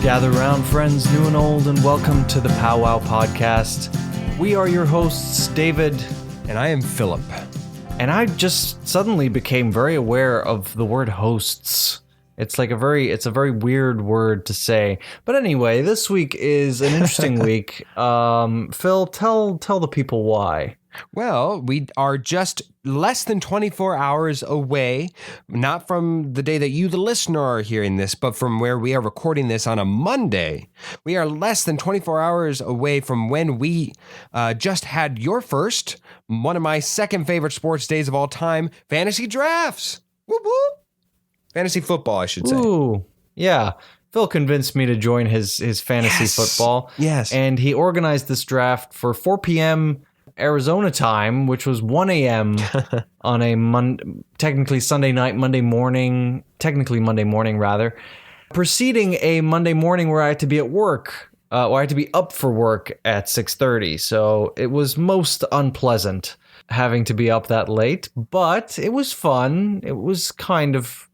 Gather round, friends, new and old, and welcome to the POWWOW podcast. We are your hosts, David. And I am Philip. And I just suddenly became very aware of the word hosts. It's a very weird word to say. But anyway, this week is an interesting week. Phil, tell the people why. Well, we are just less than 24 hours away, not from the day that you, the listener, are hearing this, but from where we are recording this on a Monday. We are less than 24 hours away from when we just had your first, one of my second favorite sports days of all time, fantasy drafts. Whoop, whoop. Fantasy football, I should say. Ooh, yeah. Phil convinced me to join his fantasy football. Yes. And he organized this draft for 4 p.m. Arizona time, which was 1 a.m. on a technically Sunday night, Monday morning rather, preceding a Monday morning where I had to be at work, or I had to be up for work at 6:30. So it was most unpleasant having to be up that late, but it was fun. It was kind of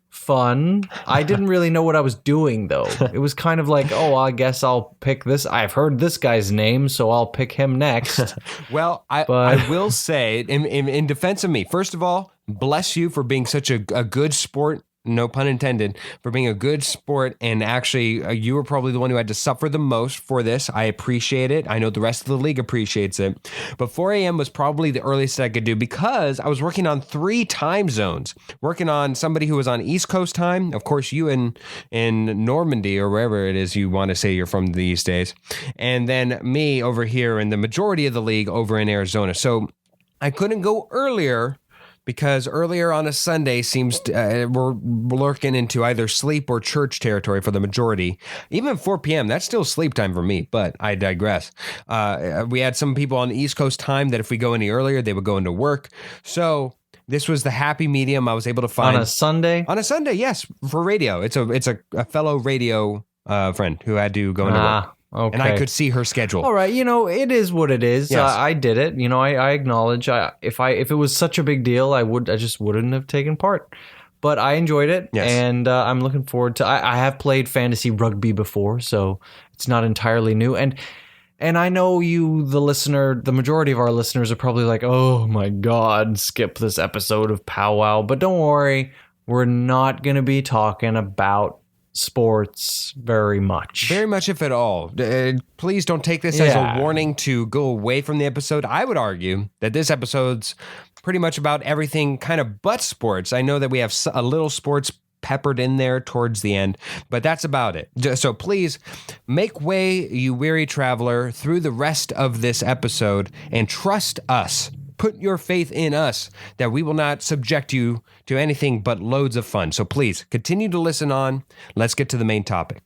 fun. I didn't really know what I was doing, though. It was kind of like, oh, I guess I'll pick this. I've heard this guy's name, so I'll pick him next. Well, I will say, in defense of me, first of all, bless you for being such a good sport. No pun intended, for being a good sport. And actually, you were probably the one who had to suffer the most for this. I appreciate it. I know the rest of the league appreciates it. But 4 a.m. was probably the earliest I could do because I was working on 3 time zones. Working on somebody who was on East Coast time. Of course, you in Normandy or wherever it is you want to say you're from these days. And then me over here in the majority of the league over in Arizona. So I couldn't go earlier, because earlier on a Sunday seems we're lurking into either sleep or church territory for the majority. Even 4 p.m., that's still sleep time for me, but I digress. We had some people on the East Coast time that if we go any earlier, they would go into work. So this was the happy medium I was able to find. On a Sunday? On a Sunday, yes, for radio. It's a fellow radio friend who had to go into work. Okay. And I could see her schedule. All right, it is what it is. Yes. I did it. I acknowledge. If it was such a big deal, I just wouldn't have taken part. But I enjoyed it, yes. And I'm looking forward to. I have played fantasy rugby before, so it's not entirely new. And I know you, the listener, the majority of our listeners are probably like, "Oh my God, skip this episode of POWWOW." But don't worry, we're not going to be talking about sports very much, if at all. Please don't take this as a warning to go away from the episode. I would argue that this episode's pretty much about everything kind of but sports. I know that we have a little sports peppered in there towards the end, but that's about it. So please make way, you weary traveler, through the rest of this episode and trust us. Put your faith in us that we will not subject you to anything but loads of fun. So please continue to listen on. Let's get to the main topic.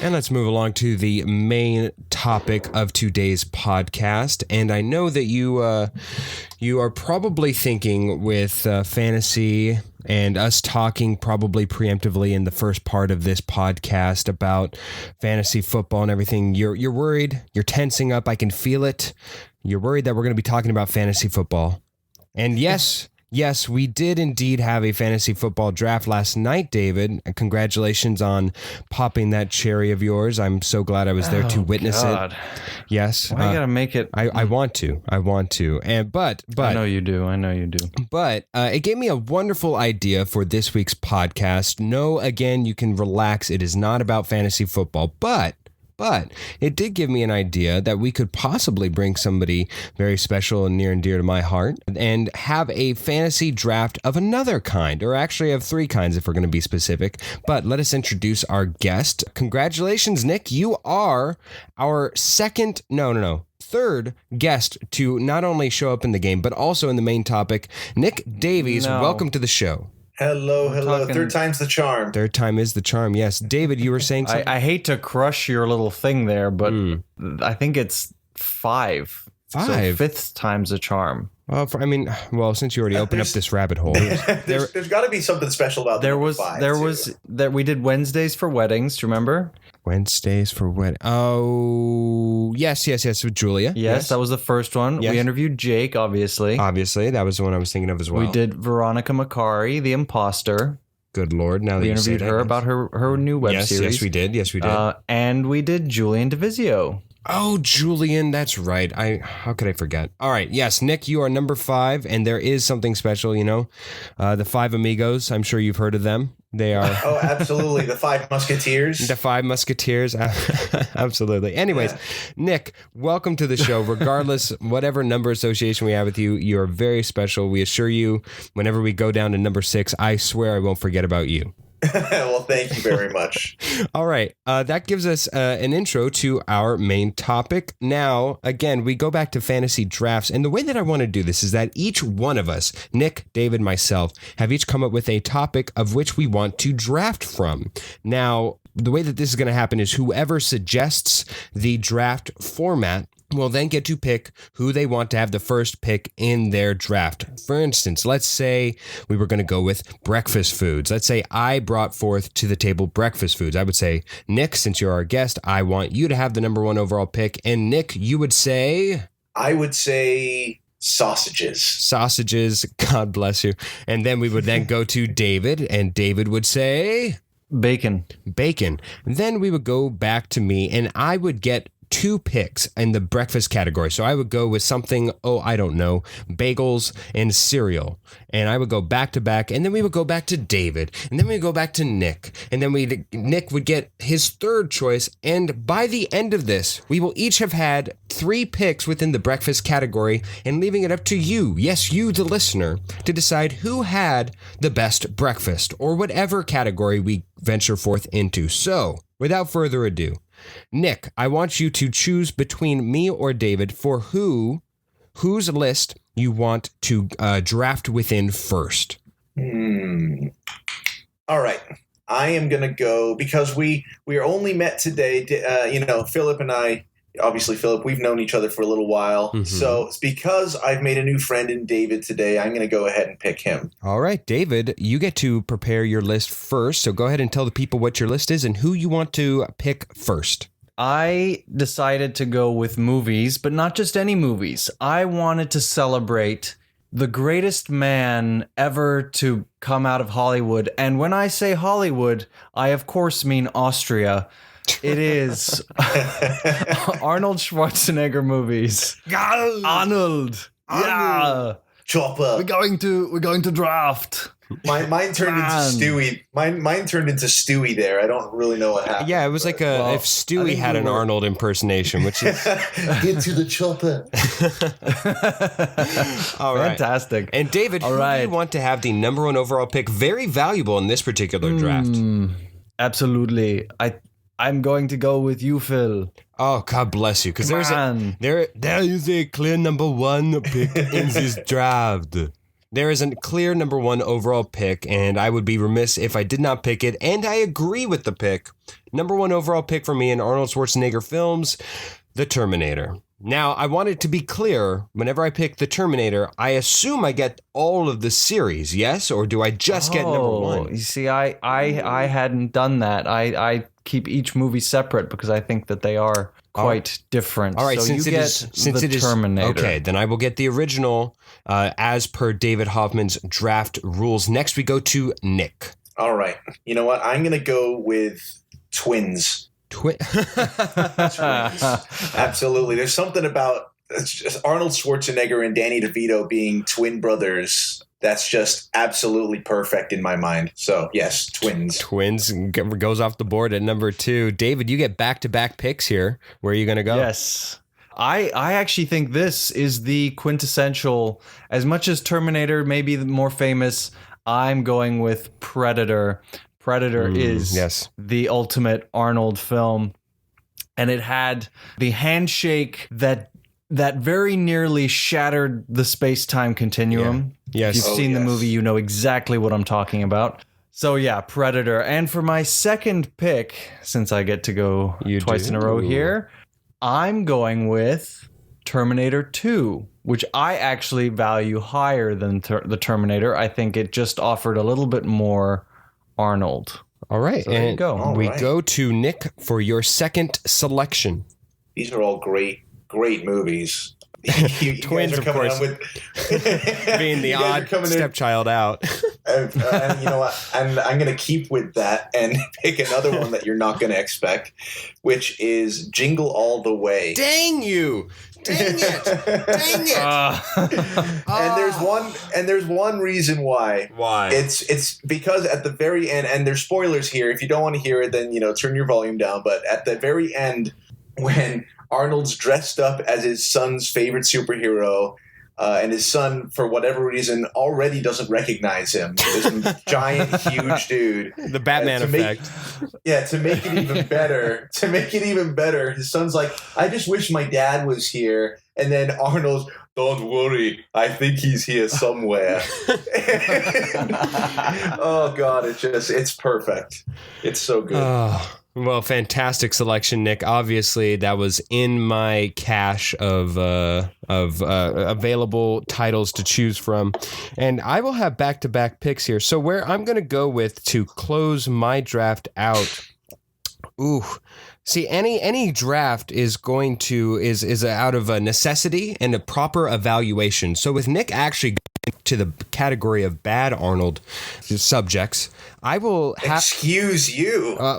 And let's move along to the main topic of today's podcast. And I know that you are probably thinking with fantasy and us talking probably preemptively in the first part of this podcast about fantasy football and everything. You're worried. You're tensing up. I can feel it. You're worried that we're going to be talking about fantasy football. And yes, we did indeed have a fantasy football draft last night, David. Congratulations on popping that cherry of yours. I'm so glad I was there to witness it. Yes. Why you gotta make it? I want to. And but I know you do. But it gave me a wonderful idea for this week's podcast. No, again, you can relax. It is not about fantasy football, but it did give me an idea that we could possibly bring somebody very special and near and dear to my heart and have a fantasy draft of another kind, or actually of 3 kinds if we're going to be specific. But let us introduce our guest. Congratulations, Nick. You are our third guest to not only show up in the game, but also in the main topic. Nick Davies, welcome to the show. Hello. Third time's the charm. Third time is the charm, yes. David, you were saying something? I hate to crush your little thing there, but I think it's 5. 5? So 5th time's the charm. Well, since you already opened up this rabbit hole. There's got to be something special about there was that we did Wednesdays for weddings, do you remember? Wednesdays for what? Oh, yes. With Julia. Yes, that was the first one. Yes. We interviewed Jake, obviously. Obviously, that was the one I was thinking of as well. We did Veronica Macari, the imposter. Good Lord. Now that We you say interviewed that, her about her new web series. Yes, we did. And we did Julian DeVizio. Oh, Julian, that's right. How could I forget? All right, yes, Nick, you are number 5, and there is something special, the 5 Amigos. I'm sure you've heard of them. They are... Oh, absolutely. The 5 Musketeers. The 5 Musketeers. Absolutely. Anyways, Nick, welcome to the show. Regardless, whatever number association we have with you, you're very special. We assure you, whenever we go down to number 6, I swear I won't forget about you. Well, thank you very much. All right. That gives us an intro to our main topic. Now, again, we go back to fantasy drafts. And the way that I want to do this is that each one of us, Nick, David, myself, have each come up with a topic of which we want to draft from. Now, the way that this is going to happen is whoever suggests the draft format will then get to pick who they want to have the first pick in their draft. For instance, let's say we were going to go with breakfast foods. Let's say I brought forth to the table breakfast foods. I would say, Nick, since you're our guest, I want you to have the number 1 overall pick. And Nick, you would say... I would say sausages. Sausages, God bless you. And then we would then go to David, and David would say... Bacon. Then we would go back to me, and I would get 2 picks in the breakfast category. So I would go with something, I don't know, bagels and cereal. And I would go back to back, and then we would go back to David, and then we would go back to Nick, and then Nick would get his third choice. And by the end of this, we will each have had 3 picks within the breakfast category, and leaving it up to you, yes, you, the listener, to decide who had the best breakfast or whatever category we venture forth into. So, without further ado, Nick, I want you to choose between me or David for whose list you want to draft within first. All right. I am going to go because we are only met today. Philip and I, obviously, Philip, we've known each other for a little while. Mm-hmm. So it's because I've made a new friend in David today. I'm going to go ahead and pick him. All right, David, you get to prepare your list first. So go ahead and tell the people what your list is and who you want to pick first. I decided to go with movies, but not just any movies. I wanted to celebrate the greatest man ever to come out of Hollywood. And when I say Hollywood, I of course mean Austria. It is Arnold Schwarzenegger movies. Arnold. Yeah. Chopper. We're going to draft. Mine turned into Stewie. Mine turned into Stewie there. I don't really know what happened. Yeah, it was like if Stewie had an Arnold impersonation, which is... Get to the chopper. All right. Fantastic. And David, who do you want to have the number 1 overall pick? Very valuable in this particular draft. Absolutely. I'm going to go with you, Phil. Oh, God bless you. Because there is a clear number 1 pick in this draft. There is a clear number 1 overall pick, and I would be remiss if I did not pick it, and I agree with the pick. Number 1 overall pick for me in Arnold Schwarzenegger films, The Terminator. Now, I want it to be clear, whenever I pick The Terminator, I assume I get all of the series, yes? Or do I just get number 1? You see, I hadn't done that. I keep each movie separate because I think that they are quite different. All right, so since you it get is Terminator. Okay, then I will get the original as per David Hoffman's draft rules. Next, we go to Nick. All right. You know what? I'm going to go with twins. Twins. Absolutely. There's something about just Arnold Schwarzenegger and Danny DeVito being twin brothers. That's just absolutely perfect in my mind. So, yes, twins. Twins goes off the board at number 2. David, you get back-to-back picks here. Where are you going to go? Yes. I actually think this is the quintessential, as much as Terminator may be the more famous, I'm going with Predator. Predator is the ultimate Arnold film. And it had the handshake that very nearly shattered the space-time continuum. Yeah. Yes. If you've seen the movie, you know exactly what I'm talking about. So yeah, Predator. And for my second pick, since I get to go twice in a row here, I'm going with Terminator 2, which I actually value higher than the Terminator. I think it just offered a little bit more Arnold. All right. So there you go. All we right. go to Nick for your second selection. These are all great movies. You Twins, guys are of coming course. on with Being the you guys are odd coming in- stepchild out. and you know what? And I'm going to keep with that and pick another one that you're not going to expect, which is Jingle All the Way. Dang you! Dang it! Dang it! And there's one reason why. Why? It's because at the very end, and there's spoilers here. If you don't want to hear it, then turn your volume down. But at the very end, when Arnold's dressed up as his son's favorite superhero, and his son, for whatever reason, already doesn't recognize him. This giant, huge dude. The Batman effect. To make it even better, his son's like, I just wish my dad was here. And then Arnold's, don't worry, I think he's here somewhere. Oh, God, it's perfect. It's so good. Well, fantastic selection, Nick. Obviously, that was in my cache of available titles to choose from. And I will have back-to-back picks here. So where I'm going to go with to close my draft out. Ooh. See, any draft is out of a necessity and a proper evaluation. So with Nick actually to the category of bad Arnold subjects, I will have. Excuse you. How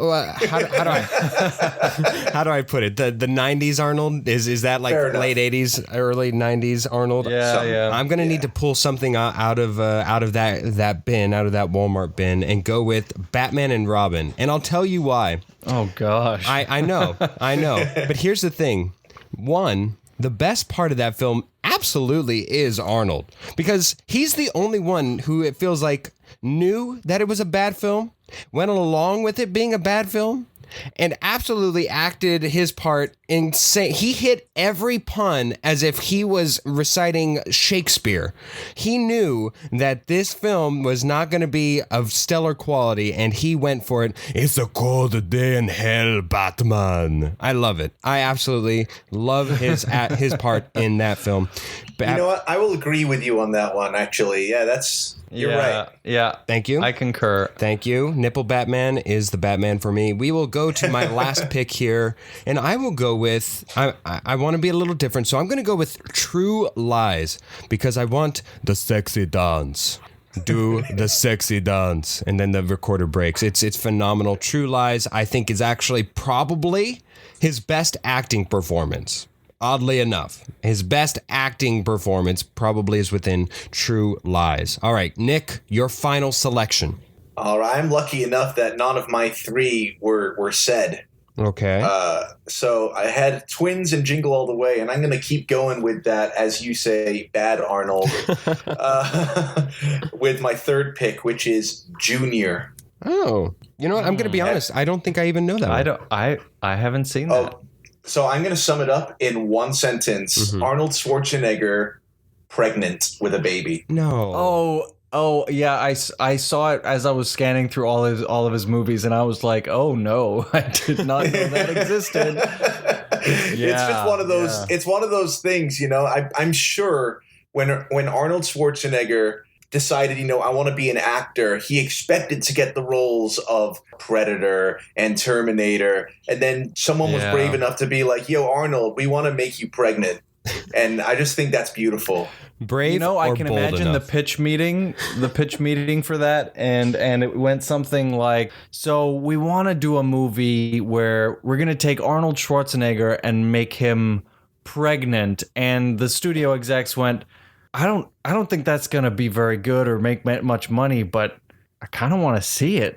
do I put it? The 90s Arnold is that like late 80s, early 90s Arnold? Yeah. I'm gonna need to pull something out of that bin, out of that Walmart bin, and go with Batman and Robin. And I'll tell you why. Oh gosh. I know. But here's the thing. One, the best part of that film absolutely is Arnold, because he's the only one who it feels like knew that it was a bad film, went along with it being a bad film, and absolutely acted his part insane. He hit every pun as if he was reciting Shakespeare. He knew that this film was not going to be of stellar quality, and he went for it. It's a cold day in hell, Batman. I love it. I absolutely love his part in that film. You know what? I will agree with you on that one, actually. Yeah, you're right. Yeah. Thank you. I concur. Thank you. Nipple Batman is the Batman for me. We will go to my last pick here, and I will go with, I want to be a little different, so I'm going to go with True Lies, because I want the sexy dance. Do the sexy dance. And then the recorder breaks. It's phenomenal. True Lies, I think, is actually probably his best acting performance. Oddly enough, his best acting performance probably is within True Lies. All right, Nick, your final selection. All right, I'm lucky enough that none of my three were said. Okay. So I had Twins and Jingle All the Way, and I'm going to keep going with that, as you say, bad Arnold, with my third pick, which is Junior. Oh, you know what? I'm going to be honest. I don't think I even know that. I haven't seen that. So I'm going to sum it up in one sentence. Mm-hmm. Arnold Schwarzenegger pregnant with a baby. No. Oh yeah, I saw it as I was scanning through all of his movies, and I was like, oh no, I did not know that existed. It's just one of those. Yeah. It's one of those things, I'm sure when Arnold Schwarzenegger decided, I want to be an actor, he expected to get the roles of Predator and Terminator, and then someone was brave enough to be like, yo, Arnold, we want to make you pregnant. And I just think that's beautiful. Brave, I can imagine the pitch meeting for that, and it went something like, so we want to do a movie where we're going to take Arnold Schwarzenegger and make him pregnant, and the studio execs went, I don't think that's going to be very good or make much money, but I kind of want to see it.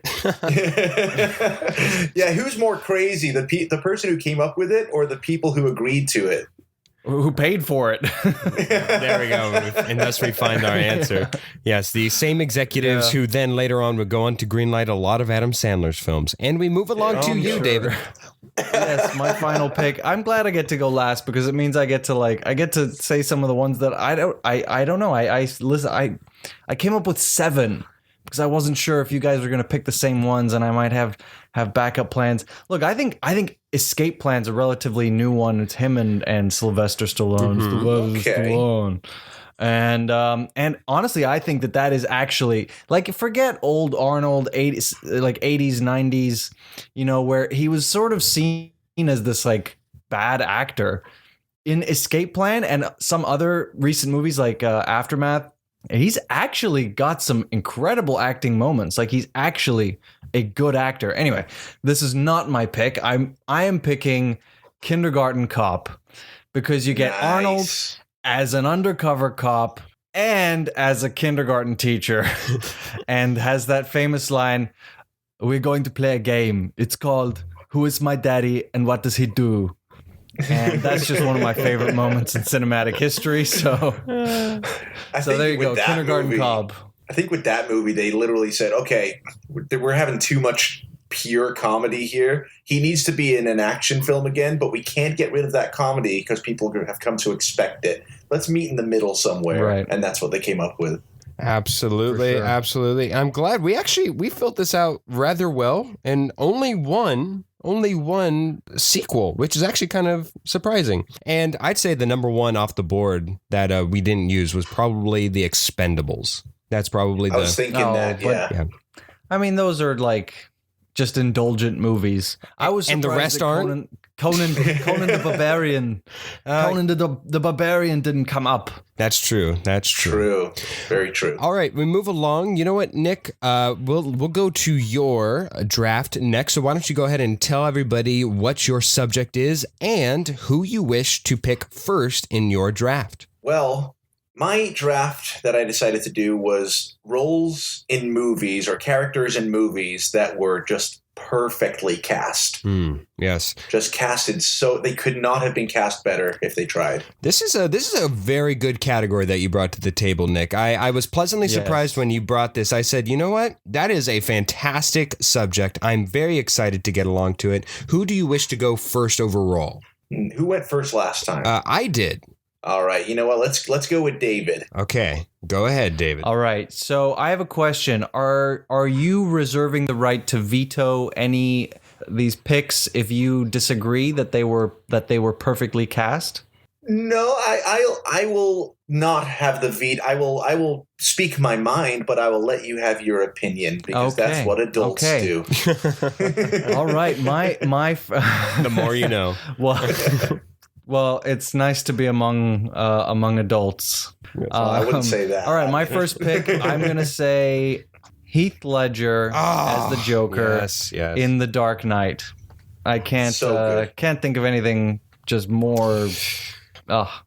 Yeah, who's more crazy, the person who came up with it or the people who agreed to it? Who paid for it? There we go. And thus we find our answer. Yes, the same executives who then later on would go on to greenlight a lot of Adam Sandler's films. And we move along to you, David. Yes, my final pick. I'm glad I get to go last, because it means I get to say some of the ones that I don't know. I came up with 7 because I wasn't sure if you guys were going to pick the same ones, and I might have backup plans. Look, I think Escape Plan's a relatively new one. It's him and Sylvester Stallone. Mm-hmm. Stallone. And honestly, I think that is actually, like, forget old Arnold 80s, like 80s, 90s, where he was sort of seen as this like bad actor. In Escape Plan and some other recent movies like Aftermath, he's actually got some incredible acting moments. Like, he's actually a good actor. Anyway, this is not my pick. I am picking Kindergarten Cop, because you get Arnold as an undercover cop and as a kindergarten teacher, and has that famous line, "We're going to play a game. It's called Who is My Daddy and What Does He Do?" And that's just one of my favorite moments in cinematic history. So there you go, Kindergarten Cop. I think with that movie, they literally said, okay, we're having too much pure comedy here. He needs to be in an action film again, but we can't get rid of that comedy because people have come to expect it. Let's meet in the middle somewhere. Right. And that's what they came up with. Absolutely. Sure. Absolutely. I'm glad we filled this out rather well, and only one sequel, which is actually kind of surprising. And I'd say the number one off the board that we didn't use was probably The Expendables. That's probably I was thinking that, yeah. I mean, those are like just indulgent movies. I was surprised, and the rest aren't. Conan the Barbarian. Conan the Barbarian didn't come up. That's true. True. Very true. All right, we move along. You know what, Nick? We'll go to your draft next. So why don't you go ahead and tell everybody what your subject is and who you wish to pick first in your draft. Well, my draft that I decided to do was roles in movies or characters in movies that were just perfectly cast. Yes. Just casted so they could not have been cast better if they tried. This is a very good category that you brought to the table, Nick. I was pleasantly surprised when you brought this. I said, you know what? That is a fantastic subject. I'm very excited to get along to it. Who do you wish to go first overall? Who went first last time? I did. All right. You know what? Let's go with David. Okay. Go ahead, David. All right. So I have a question. Are you reserving the right to veto any of these picks if you disagree that they were perfectly cast? No, I will not have the veto. I will speak my mind, but I will let you have your opinion because that's what adults do. All right. My the more you know. Well, it's nice to be among adults. I wouldn't say that. All right, my first pick, I'm going to say Heath Ledger as the Joker in The Dark Knight. I can't think of anything just more...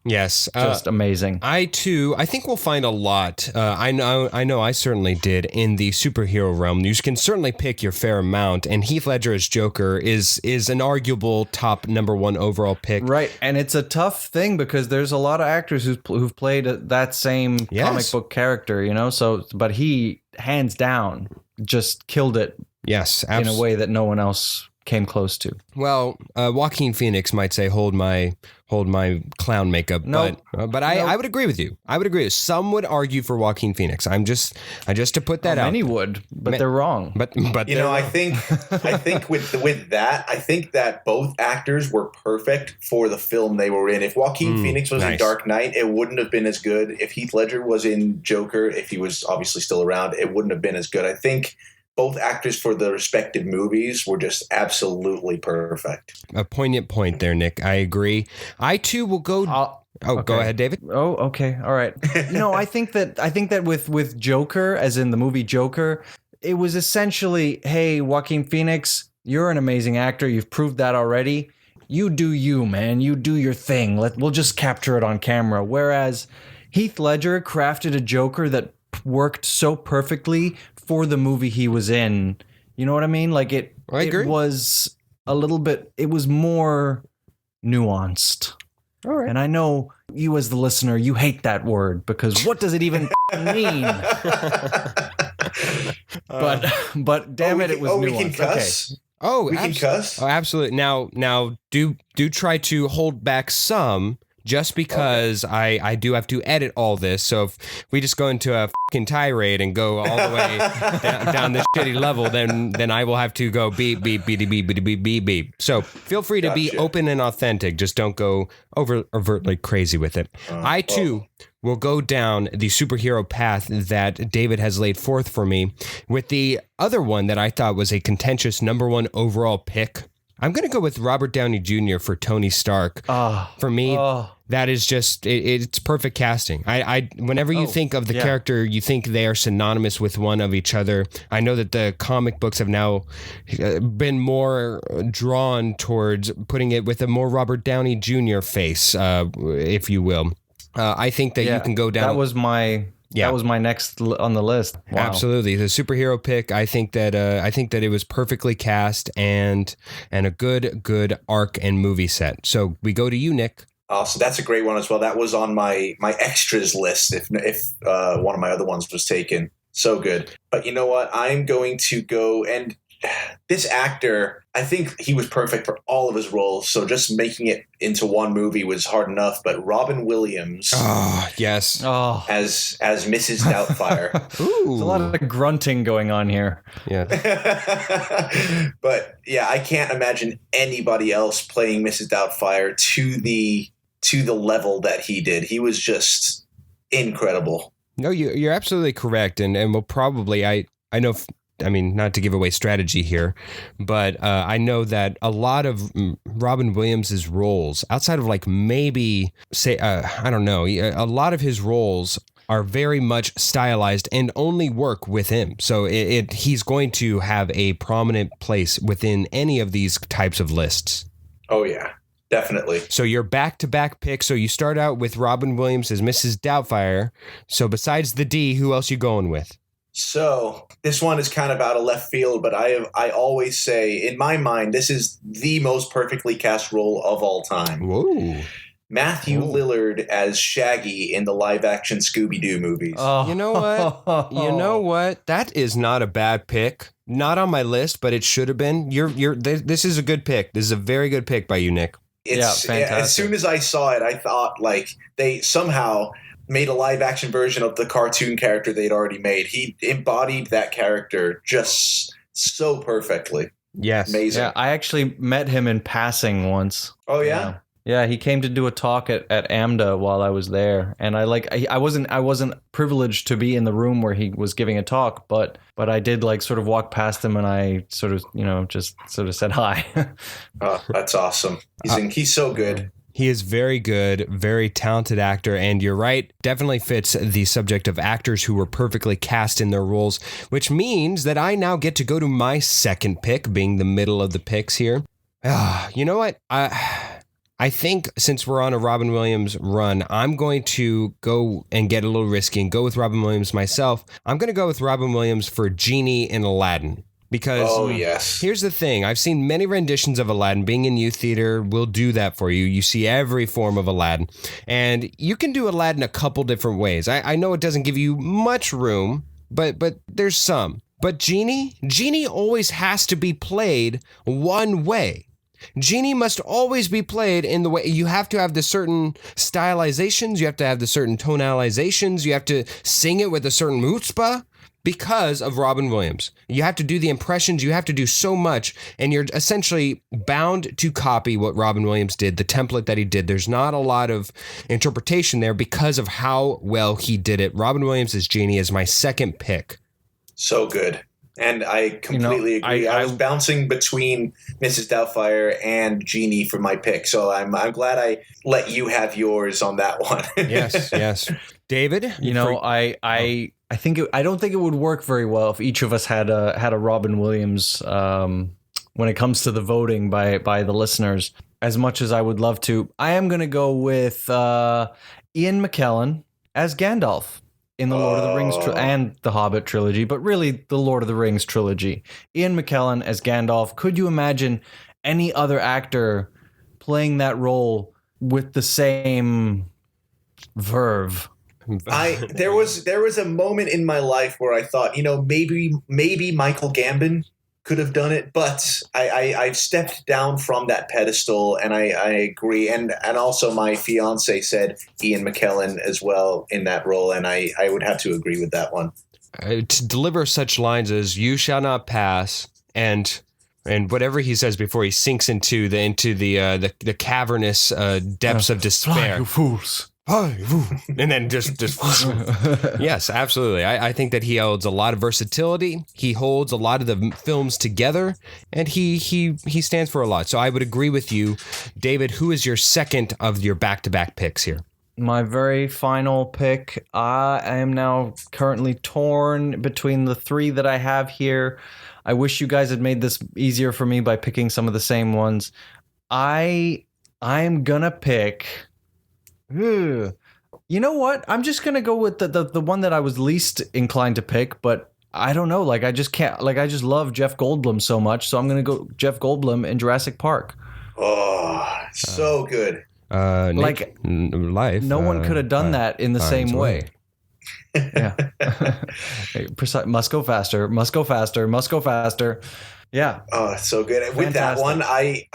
yes, just amazing. I think we'll find a lot. I know I certainly did in the superhero realm. You can certainly pick your fair amount, and Heath Ledger as Joker is an arguable top number one overall pick. Right, and it's a tough thing because there's a lot of actors who've played that same comic book character, So, but he hands down just killed it. Yes, in a way that no one else came close to. Well, Joaquin Phoenix might say, hold my clown makeup, but I would agree with you. I would agree. Some would argue for Joaquin Phoenix. I just to put that out. Many would, but they're wrong. But I think with that, I think that both actors were perfect for the film they were in. If Joaquin Phoenix was in Dark Knight, it wouldn't have been as good. If Heath Ledger was in Joker, if he was obviously still around, it wouldn't have been as good. I think both actors for the respective movies were just absolutely perfect. A poignant point there, Nick. I agree. I too will go. Go ahead, David. Oh, okay. All right. I think that with Joker, as in the movie Joker, it was essentially, hey, Joaquin Phoenix, you're an amazing actor. You've proved that already. You do you, man. You do your thing. We'll just capture it on camera. Whereas Heath Ledger crafted a Joker that worked so perfectly for the movie he was in. You know what I mean? Like it was a little bit, it was more nuanced. All right. And I know you as the listener, you hate that word because what does it even mean? But damn it was nuanced. We can cuss? Okay. We can cuss? Oh, absolutely. Now do try to hold back some just because I do have to edit all this. So if we just go into a fucking tirade and go all the way down this shitty level, then I will have to go beep, beep, beep, beep, beep, beep, beep, beep. So feel free to be open and authentic. Just don't go overtly crazy with it. I too will go down the superhero path that David has laid forth for me with the other one that I thought was a contentious number one overall pick. I'm going to go with Robert Downey Jr. for Tony Stark. For me, that is just, it's perfect casting. Whenever you think of the character, you think they are synonymous with one of each other. I know that the comic books have now been more drawn towards putting it with a more Robert Downey Jr. face, if you will. I think that you can go down. That was my next on the list. Wow. Absolutely, the superhero pick. I think that it was perfectly cast and a good arc and movie set. So we go to you, Nick. So that's a great one as well. That was on my extras list. If one of my other ones was taken, so good. But you know what? I'm going to go, and this actor, I think he was perfect for all of his roles. So just making it into one movie was hard enough. But Robin Williams, yes, as Mrs. Doubtfire. Ooh. There's a lot of grunting going on here. Yeah, but yeah, I can't imagine anybody else playing Mrs. Doubtfire to the level that he did. He was just incredible. No, you're absolutely correct, and we'll probably I know. I mean, not to give away strategy here, but I know that a lot of Robin Williams' roles, outside of like maybe say, I don't know, a lot of his roles are very much stylized and only work with him. So he's going to have a prominent place within any of these types of lists. Oh, yeah. Definitely. So your back-to-back pick. So you start out with Robin Williams as Mrs. Doubtfire. So besides the D, who else you going with? So this one is kind of out of left field, but I always say, in my mind, this is the most perfectly cast role of all time. Whoa. Matthew Lillard as Shaggy in the live-action Scooby-Doo movies. Oh. You know what? You know what? That is not a bad pick. Not on my list, but it should have been. This is a good pick. This is a very good pick by you, Nick. It's fantastic. As soon as I saw it, I thought like they somehow made a live action version of the cartoon character they'd already made. He embodied that character just so perfectly. Yes. Amazing. Yeah, I actually met him in passing once. Oh yeah? Yeah, he came to do a talk at AMDA while I was there, and I wasn't privileged to be in the room where he was giving a talk, but I did like sort of walk past him, and I sort of just sort of said hi. Oh, that's awesome. He's so good. He is very good, very talented actor, and you're right, definitely fits the subject of actors who were perfectly cast in their roles, which means that I now get to go to my second pick, being the middle of the picks here. You know what? I think since we're on a Robin Williams run, I'm going to go and get a little risky and go with Robin Williams myself. I'm going to go with Robin Williams for Genie in Aladdin. Because here's the thing. I've seen many renditions of Aladdin. Being in youth theater will do that for you. You see every form of Aladdin. And you can do Aladdin a couple different ways. I know it doesn't give you much room, but there's some. But Genie always has to be played one way. Genie must always be played in the way you have to have the certain stylizations, you have to have the certain tonalizations, you have to sing it with a certain chutzpah because of Robin Williams. You have to do the impressions, you have to do so much, and you're essentially bound to copy what Robin Williams did, the template that he did. There's not a lot of interpretation there because of how well he did it. Robin Williams as Genie is my second pick. So good. And I completely agree. I was bouncing between Mrs. Doubtfire and Genie for my pick, so I'm glad I let you have yours on that one. Yes. David, I don't think it would work very well if each of us had a Robin Williams when it comes to the voting by the listeners. As much as I would love to, I am going to go with Ian McKellen as Gandalf in the Lord of the Rings and the Hobbit trilogy, but really the Lord of the Rings trilogy. Ian McKellen as Gandalf. Could you imagine any other actor playing that role with the same verve? There was a moment in my life where I thought, maybe Michael Gambon could have done it, but I've stepped down from that pedestal, and I agree. And also my fiance said Ian McKellen as well in that role, and I would have to agree with that one. To deliver such lines as "You shall not pass" and whatever he says before he sinks into the cavernous depths of despair. Fly, you fools. And then just yes, absolutely. I think that he holds a lot of versatility. He holds a lot of the films together, and he stands for a lot. So I would agree with you, David. Who is your second of your back-to-back picks here? My very final pick. I am now currently torn between the three that I have here. I wish you guys had made this easier for me by picking some of the same ones. I'm gonna pick. You know what? I'm just gonna go with the one that I was least inclined to pick, but I don't know. Like I just can't. Like I just love Jeff Goldblum so much, so I'm gonna go Jeff Goldblum in Jurassic Park. Oh, so good. Life. No one could have done that in the same way. Yeah. Must go faster. Must go faster. Must go faster. Yeah. Oh, it's so good. And with that one, I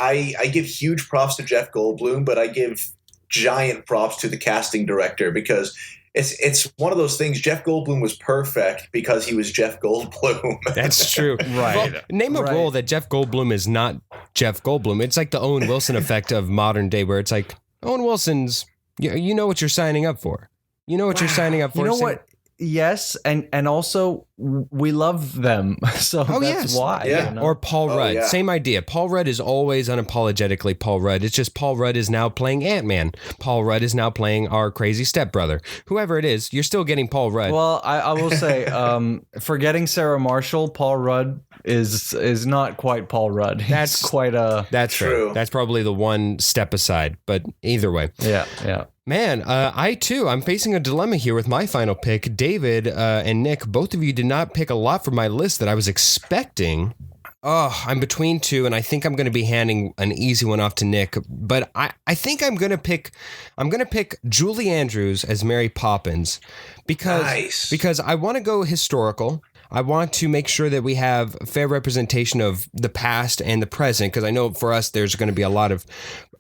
give huge props to Jeff Goldblum, but I give giant props to the casting director, because it's one of those things. Jeff Goldblum was perfect because he was Jeff Goldblum. That's true. Right. Well, name a role that Jeff Goldblum is not Jeff Goldblum. It's like the Owen Wilson effect of modern day, where it's like Owen Wilson's, you know what you're signing up for. You know what you're signing up for. You know what? Yes, and also we love them, so that's why. Yeah. You know? Or Paul Rudd, yeah. Same idea. Paul Rudd is always unapologetically Paul Rudd. It's just Paul Rudd is now playing Ant-Man. Paul Rudd is now playing our crazy stepbrother. Whoever it is, you're still getting Paul Rudd. Well, I will say, forgetting Sarah Marshall, Paul Rudd is not quite Paul Rudd. That's quite a. That's true. Fair. That's probably the one step aside. But either way, Yeah. man, I'm facing a dilemma here with my final pick. David and Nick, both of you did not pick a lot from my list that I was expecting. Oh, I'm between two, and I think I'm going to be handing an easy one off to Nick. But I think I'm going to pick Julie Andrews as Mary Poppins because I want to go historical. I want to make sure that we have fair representation of the past and the present, because I know for us there's going to be a lot of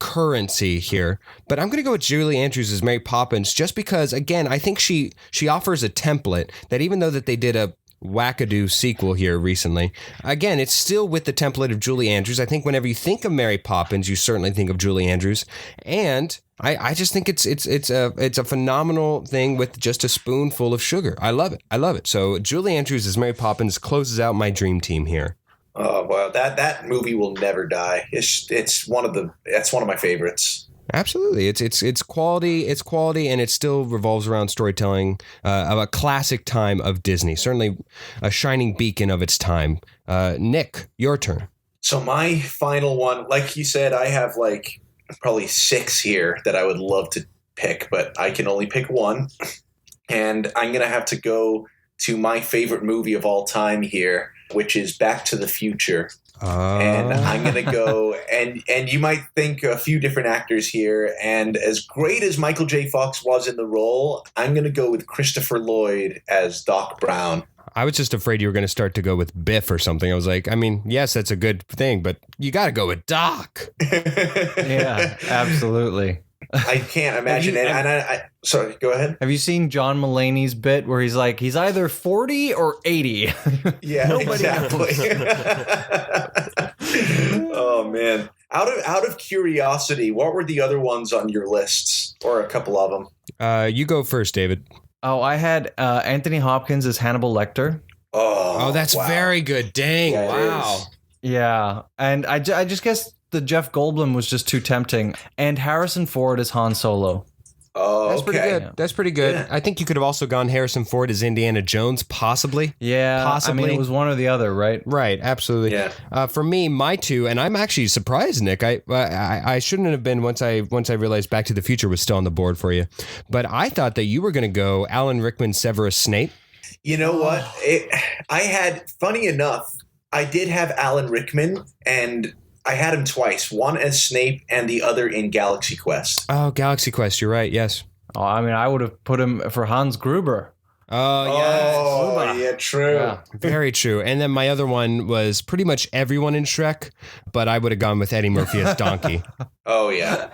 currency here. But I'm going to go with Julie Andrews as Mary Poppins just because, again, I think she offers a template that, even though that they did a wackadoo sequel here recently, again, it's still with the template of Julie Andrews. I think whenever you think of Mary Poppins, you certainly think of Julie Andrews, and I just think it's a phenomenal thing with just a spoonful of sugar. I love it. So Julie Andrews as Mary Poppins closes out my dream team here. Oh wow, that movie will never die. It's one of my favorites. Absolutely, it's quality, and it still revolves around storytelling of a classic time of Disney. Certainly, a shining beacon of its time. Nick, your turn. So my final one, like you said, I have like probably 6 here that I would love to pick, but I can only pick one, and I'm gonna have to go to my favorite movie of all time here, which is Back to the Future. And I'm going to go, and you might think a few different actors here, and as great as Michael J. Fox was in the role, I'm going to go with Christopher Lloyd as Doc Brown. I was just afraid you were going to start to go with Biff or something. I was like, I mean, yes, that's a good thing, but you got to go with Doc. Yeah, absolutely. I can't imagine it. And I sorry, go ahead. Have you seen John Mulaney's bit where he's like, he's either 40 or 80? Yeah, exactly. Oh man. Out of curiosity, what were the other ones on your lists, or a couple of them? You go first, David. Oh, I had Anthony Hopkins as Hannibal Lecter. Oh, that's wow. very good. Dang, Yeah, wow. Yeah, and I just guess the Jeff Goldblum was just too tempting. And Harrison Ford as Han Solo. Oh, That's pretty good. Yeah. That's pretty good. Yeah. I think you could have also gone Harrison Ford as Indiana Jones, possibly. Yeah, Possibly. I mean, it was one or the other, right? Right, absolutely. Yeah. For me, my two, and I'm actually surprised, Nick. I shouldn't have been once I realized Back to the Future was still on the board for you. But I thought that you were going to go Alan Rickman, Severus Snape. You know what? Funny enough, I did have Alan Rickman, and I had him twice, one as Snape and the other in Galaxy Quest. Oh, Galaxy Quest. You're right. Yes. Oh, I mean, I would have put him for Hans Gruber. Oh, yes. Oh, yeah, true. Yeah. Very true. And then my other one was pretty much everyone in Shrek, but I would have gone with Eddie Murphy as Donkey. Oh, yeah.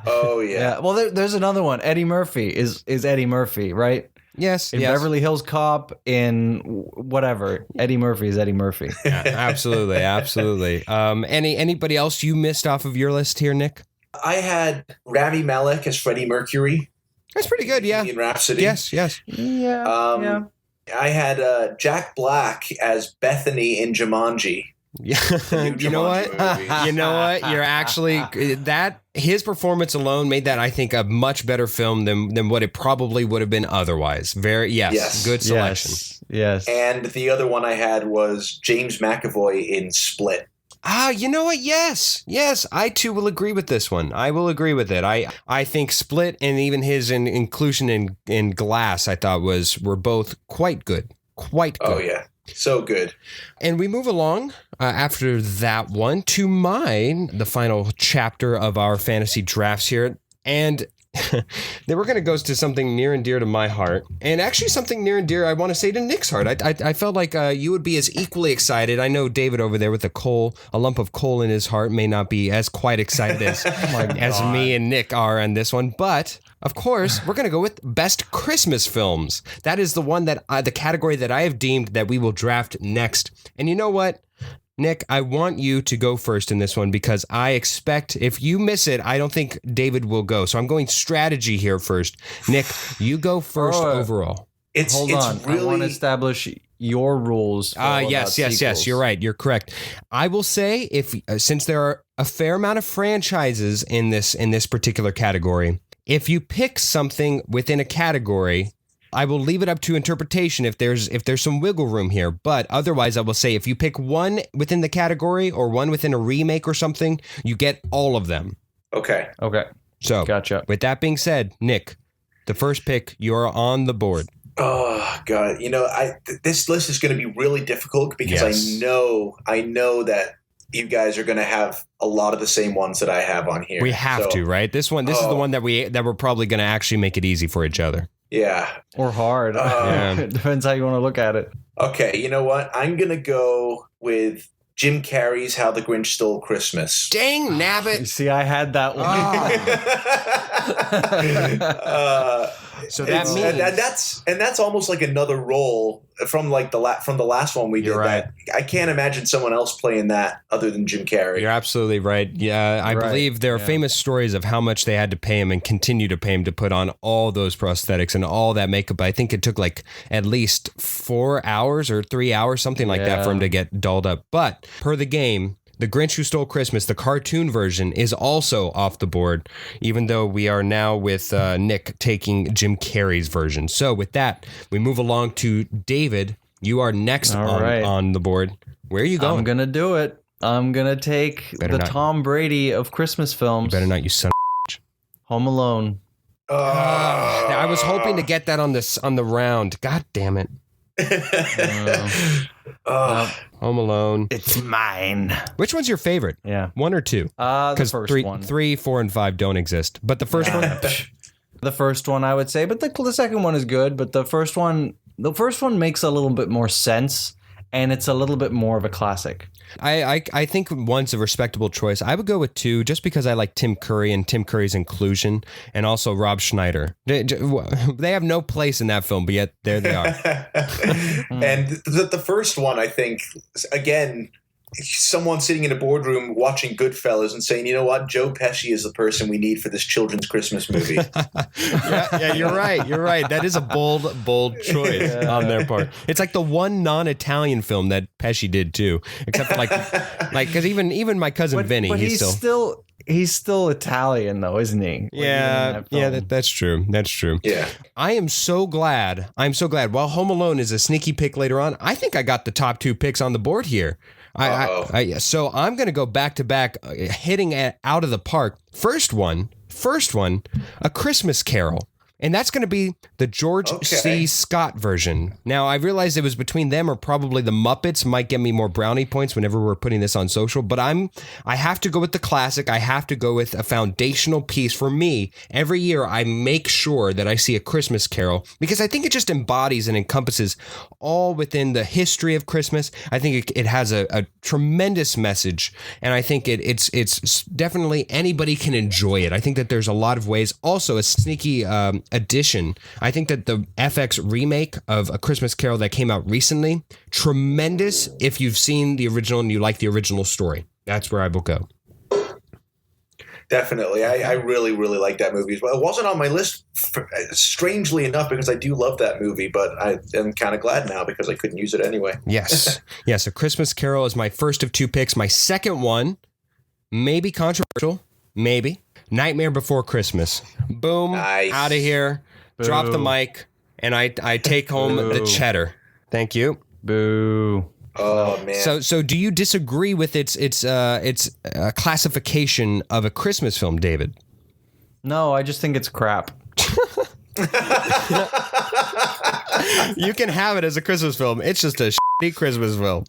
Oh, yeah. Yeah. Well, there's another one. Eddie Murphy is Eddie Murphy, right? Yes. In yes. Beverly Hills Cop, in whatever. Eddie Murphy is Eddie Murphy. Yeah, absolutely. Absolutely. Anybody else you missed off of your list here, Nick? I had Rami Malek as Freddie Mercury. That's pretty good. Yeah. In Rhapsody. Yes. Yes. Yeah. Yeah. I had Jack Black as Bethany in Jumanji. Yeah. New You know what? Jumanji movie. You know what? You're actually that his performance alone made that, I think, a much better film than what it probably would have been otherwise. Yes. Good selection. Yes. And the other one I had was James McAvoy in Split. Ah, you know what? Yes. I too will agree with this one. I will agree with it. I think Split and even his inclusion in Glass, I thought were both quite good. Quite good. Oh, yeah. So good. And we move along after that one to the final chapter of our fantasy drafts here. And then we're going to go to something near and dear to my heart. And actually something near and dear, I want to say, to Nick's heart. I felt like you would be as equally excited. I know David over there with a lump of coal in his heart may not be as quite excited as me and Nick are on this one. But of course, we're going to go with best Christmas films. That is the one the category that I have deemed that we will draft next. And you know what? Nick, I want you to go first in this one because I expect if you miss it, I don't think David will go. So I'm going strategy here first. Nick, you go first overall. Hold on. Really... I want to establish your rules. Yes. You're right. You're correct. I will say since there are a fair amount of franchises in this particular category, if you pick something within a category, I will leave it up to interpretation if there's some wiggle room here. But otherwise, I will say if you pick one within the category or one within a remake or something, you get all of them. Okay. So, gotcha. With that being said, Nick, the first pick, you're on the board. Oh, God. You know, this list is going to be really difficult because Yes. I know that you guys are going to have a lot of the same ones that I have on here. We have to, right? This is the one that we're probably going to actually make it easy for each other. Yeah. Or hard. It depends how you want to look at it. Okay, you know what? I'm going to go with Jim Carrey's How the Grinch Stole Christmas. Dang, You nabbit. see, I had that one. So that means that's almost like another role from like the last one we did. You're right. That I can't imagine someone else playing that other than Jim Carrey. You're absolutely right. Yeah, I believe there are famous stories of how much they had to pay him and continue to pay him to put on all those prosthetics and all that makeup. I think it took like at least 4 hours or 3 hours, something like that, for him to get dolled up. But per the game, The Grinch Who Stole Christmas, the cartoon version, is also off the board, even though we are now with Nick taking Jim Carrey's version. So with that, we move along to David. You are next on the board. Where are you going? I'm going to do it. I'm going to take Tom Brady of Christmas films. You better not, you son of Home Alone. I was hoping to get that on the round. God damn it. Home Alone. It's mine. Which one's your favorite? Yeah. 1 or 2? The first one. 3, 4, and 5 don't exist. But the first one? The first one, I would say, but the second one is good. But the first one makes a little bit more sense, and it's a little bit more of a classic. I think one's a respectable choice. I would go with 2 just because I like Tim Curry and Tim Curry's inclusion, and also Rob Schneider. They have no place in that film, but yet there they are. And the first one, I think, again, someone sitting in a boardroom watching Goodfellas and saying, you know what, Joe Pesci is the person we need for this children's Christmas movie. yeah, you're right. You're right. That is a bold choice on their part. It's like the one non-Italian film that Pesci did too, except for like because even my cousin Vinny, but he's still Italian though, isn't he? That's true. That's true. Yeah. I am so glad. While Home Alone is a sneaky pick later on, I think I got the top 2 picks on the board here. So I'm going to go back to back, hitting it out of the park. First one, A Christmas Carol. And that's going to be the George C. Scott version. Now, I realize it was between them or probably the Muppets. Might get me more brownie points whenever we're putting this on social. But I have to go with the classic. I have to go with a foundational piece. For me, every year I make sure that I see A Christmas Carol because I think it just embodies and encompasses all within the history of Christmas. I think it has a tremendous message. And I think it's definitely anybody can enjoy it. I think that there's a lot of ways. Also, a sneaky addition. I think that the FX remake of A Christmas Carol that came out recently, tremendous if you've seen the original and you like the original story. That's where I will go. Definitely. I really, really like that movie as well. It wasn't on my list, strangely enough, because I do love that movie, but I am kind of glad now because I couldn't use it anyway. Yes. Yes, A Christmas Carol is my first of two picks. My second one, maybe controversial, maybe. Nightmare Before Christmas. Boom. Nice. Out of here. Boo. Drop the mic. And I take home the cheddar. Thank you. Boo. Oh, man. So do you disagree with its classification of a Christmas film, David? No, I just think it's crap. You can have it as a Christmas film. It's just a shitty Christmas film.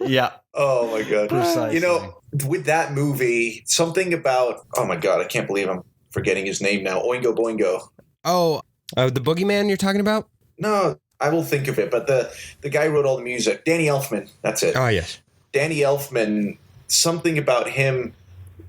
Yeah. Oh, my God. Precisely. You know, with that movie, something about, oh, my God, I can't believe I'm forgetting his name now. Oingo Boingo. Oh, the boogeyman you're talking about? No, I will think of it. But the guy who wrote all the music, Danny Elfman. That's it. Oh, yes. Danny Elfman, something about him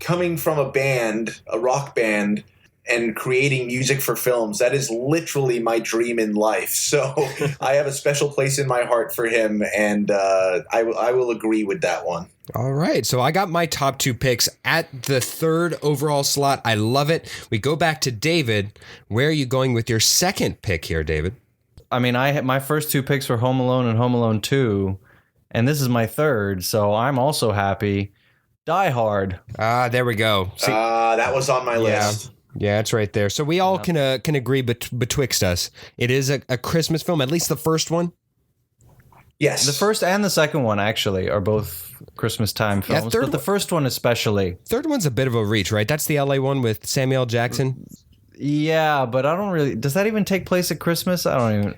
coming from a band, a rock band, and creating music for films. That is literally my dream in life. So I have a special place in my heart for him, and I will agree with that one. All right. So I got my top two picks at the third overall slot. I love it. We go back to David. Where are you going with your second pick here, David? I mean, my first two picks were Home Alone and Home Alone 2, and this is my third, so I'm also happy. Die Hard. There we go. See, That was on my list. yeah, it's right there. So we all can agree betwixt us. It is a Christmas film, at least the first one. Yes. The first and the second one, actually, are both Christmas time films, but the first one especially. Third one's a bit of a reach, right? That's the LA one with Samuel L. Jackson. Yeah, but I don't really... Does that even take place at Christmas? I don't know.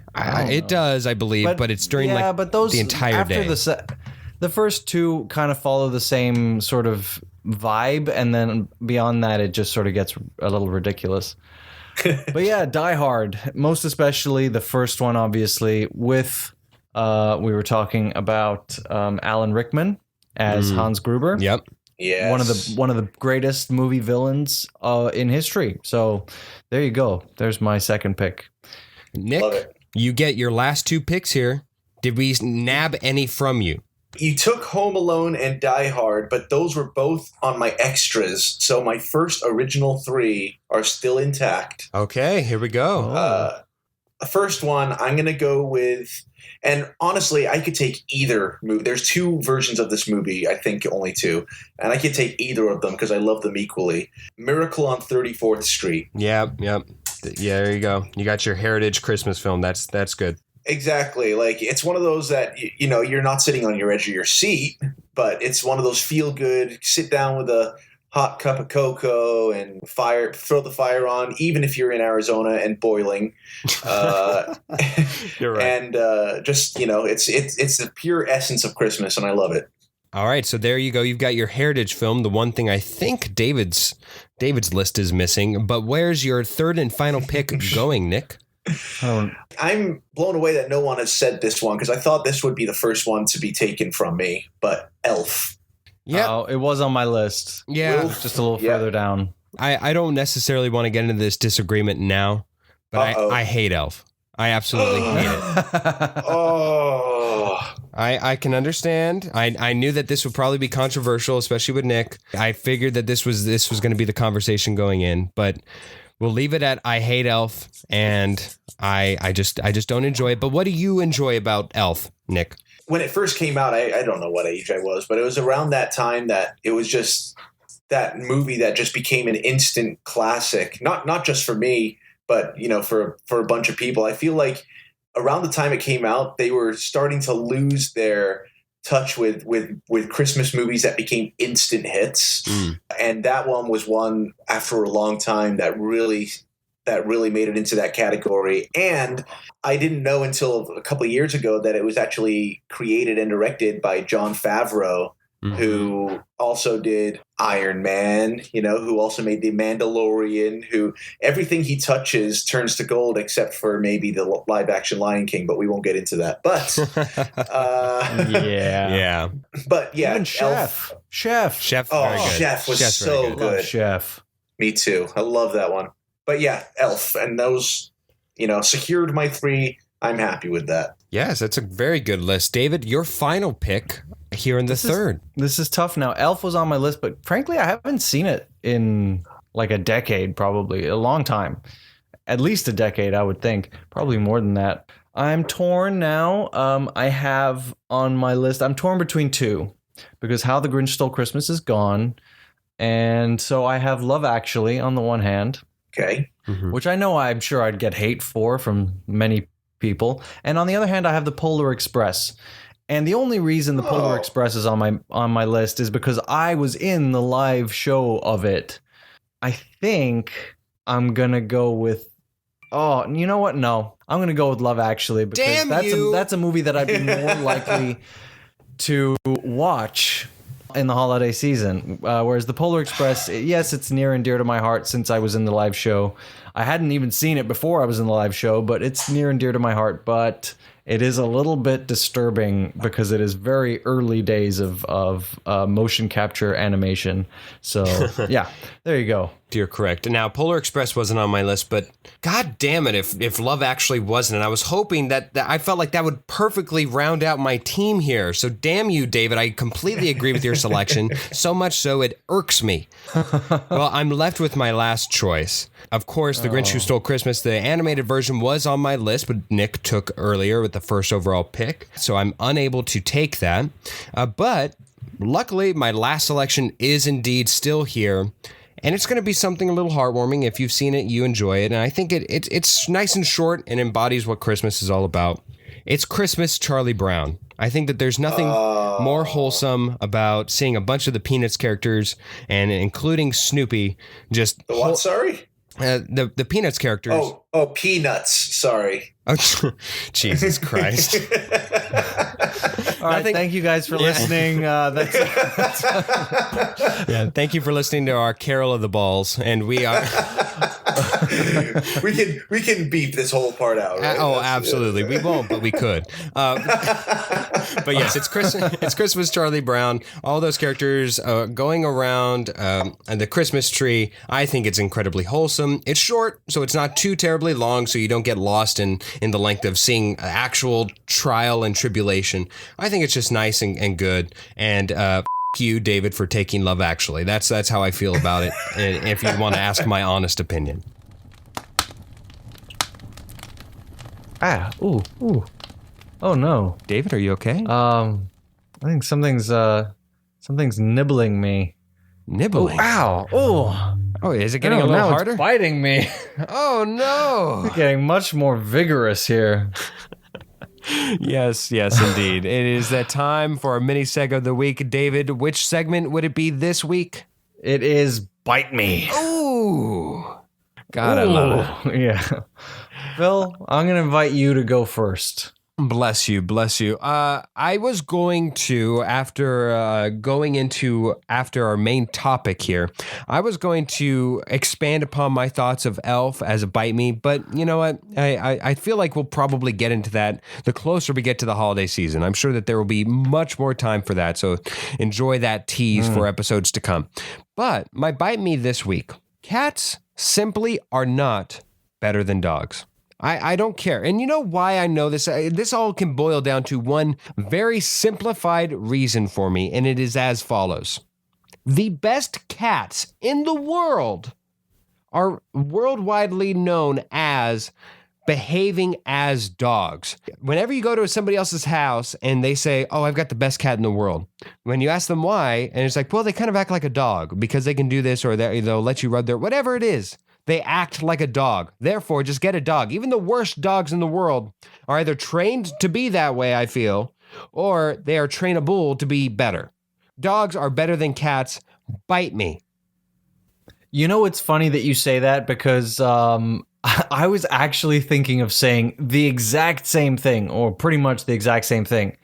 It does, I believe, but it's during the entire day. The first two kind of follow the same sort of vibe, and then beyond that, it just sort of gets a little ridiculous. But yeah, Die Hard, most especially the first one, obviously, with... we were talking about Alan Rickman as Hans Gruber. Yep. Yes. One of the greatest movie villains in history. So there you go. There's my second pick. Nick, you get your last two picks here. Did we nab any from you? You took Home Alone and Die Hard, but those were both on my extras. So my first original three are still intact. Okay, here we go. The first one, I'm going to go with, and honestly, I could take either movie. There's two versions of this movie, I think only two, and I could take either of them because I love them equally. Miracle on 34th Street. Yep. Yeah, there you go. You got your heritage Christmas film. That's good. Exactly. Like, it's one of those that, you know, you're not sitting on your edge of your seat, but it's one of those feel good, sit down with a hot cup of cocoa and throw the fire on, even if you're in Arizona and boiling. You're right. And just, you know, it's the pure essence of Christmas, and I love it. All right, so there you go. You've got your heritage film. The one thing I think David's list is missing, but where's your third and final pick going, Nick? I'm blown away that no one has said this one because I thought this would be the first one to be taken from me, but Elf. Yeah, it was on my list. Yeah, just a little further down. I don't necessarily want to get into this disagreement now, but I hate Elf. I absolutely hate it. I can understand. I knew that this would probably be controversial, especially with Nick. I figured that this was going to be the conversation going in, but we'll leave it at I hate Elf, and I just don't enjoy it. But what do you enjoy about Elf, Nick? When it first came out, I don't know what age I was, but it was around that time that it was just that movie that just became an instant classic. Not just for me, but, you know, for a bunch of people. I feel like around the time it came out, they were starting to lose their touch with Christmas movies that became instant hits. And that one was one after a long time that that really made it into that category. And I didn't know until a couple of years ago that it was actually created and directed by Jon Favreau, who also did Iron Man, who also made The Mandalorian, who everything he touches turns to gold except for maybe the live action Lion King, but we won't get into that. But yeah. But yeah, even Chef. Oh, very good. Chef was Chef's so very good. Chef. Me too. I love that one. But yeah, Elf, and those, secured my 3. I'm happy with that. Yes, that's a very good list. David, your final pick here in the third. This is tough now. Elf was on my list, but frankly, I haven't seen it in like a decade, probably a long time. At least a decade, I would think. Probably more than that. I'm torn now. I have on my list, I'm torn between 2 because How the Grinch Stole Christmas is gone. And so I have Love Actually on the one hand. Okay. Which I'm sure I'd get hate from many people. And on the other hand, I have the Polar Express. And the only reason the Polar Express is on my list is because I was in the live show of it. I think I'm going to go with you know what? No. I'm going to go with Love Actually because that's a movie that I'd be more likely to watch in the holiday season. Whereas the Polar Express, yes, it's near and dear to my heart since I was in the live show. I hadn't even seen it before I was in the live show, but it's near and dear to my heart. But it is a little bit disturbing because it is very early days of motion capture animation. So yeah, there you go. You're correct. Now, Polar Express wasn't on my list, but God damn it, if Love Actually wasn't. And I was hoping that I felt like that would perfectly round out my team here. So damn you, David. I completely agree with your selection. So much so it irks me. Well, I'm left with my last choice. Of course, The Grinch Who Stole Christmas, the animated version was on my list, but Nick took earlier with the first overall pick. So I'm unable to take that. But luckily, my last selection is indeed still here. And it's going to be something a little heartwarming. If you've seen it, you enjoy it. And I think it's nice and short and embodies what Christmas is all about. It's Christmas Charlie Brown. I think that there's nothing more wholesome about seeing a bunch of the Peanuts characters, and including Snoopy, just... The what, sorry? The Peanuts characters. Oh, Peanuts. Sorry. Oh, Jesus Christ. All right, thank you guys for listening. Thank you for listening to our Carol of the Balls, and we are. we can beep this whole part out. Right? Absolutely. We won't, but we could. But yes, it's Christmas Charlie Brown. All those characters going around the Christmas tree. I think it's incredibly wholesome. It's short, so it's not too terribly long, so you don't get lost in the length of seeing actual trial and tribulation. I think it's just nice and good. And you, David, for taking Love Actually. That's how I feel about it. If you want to ask my honest opinion. Ooh. Oh no, David, are you okay? I think something's nibbling me. Nibbling? Ooh, ow! Oh. Oh, is it getting a little harder? It's biting me. Oh no! It's getting much more vigorous here. Yes, indeed. It is that time for our mini seg of the week. David, which segment would it be this week? It is Bite Me. Ooh. God, I love it. Yeah. Phil, I'm going to invite you to go first. Bless you. I was going to, after our main topic here, I was going to expand upon my thoughts of Elf as a Bite Me, but you know what? I feel like we'll probably get into that the closer we get to the holiday season. I'm sure that there will be much more time for that, so enjoy that tease for episodes to come. But my Bite Me this week, cats simply are not better than dogs. I don't care. And you know why I know this? This all can boil down to one very simplified reason for me, and it is as follows. The best cats in the world are worldwidely known as behaving as dogs. Whenever you go to somebody else's house and they say, oh, I've got the best cat in the world, when you ask them why, and it's like, well, they kind of act like a dog because they can do this, or they'll let you rub their, whatever it is. They act like a dog. Therefore, just get a dog. Even the worst dogs in the world are either trained to be that way, I feel, or they are trainable to be better. Dogs are better than cats. Bite me. You know, it's funny that you say that because I was actually thinking of saying the exact same thing, or pretty much the exact same thing.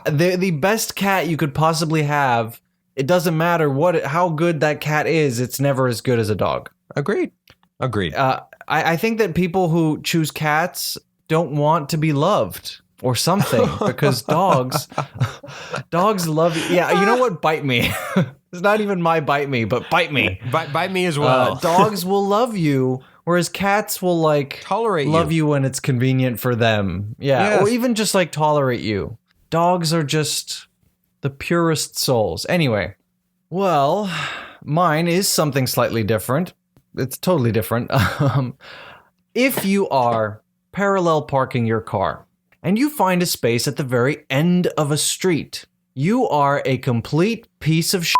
The best cat you could possibly have, it doesn't matter how good that cat is, it's never as good as a dog. Agreed. I think that people who choose cats don't want to be loved or something, because dogs love you. Yeah, you know what? Bite me. It's not even my bite me, but bite me. Bite me as well. Dogs will love you, whereas cats will tolerate love you when it's convenient for them. Yeah, Yes. or even just tolerate you. Dogs are just the purest souls. Anyway, well, mine is something slightly different. It's totally different. If you are parallel parking your car and you find a space at the very end of a street, you are a complete piece of shit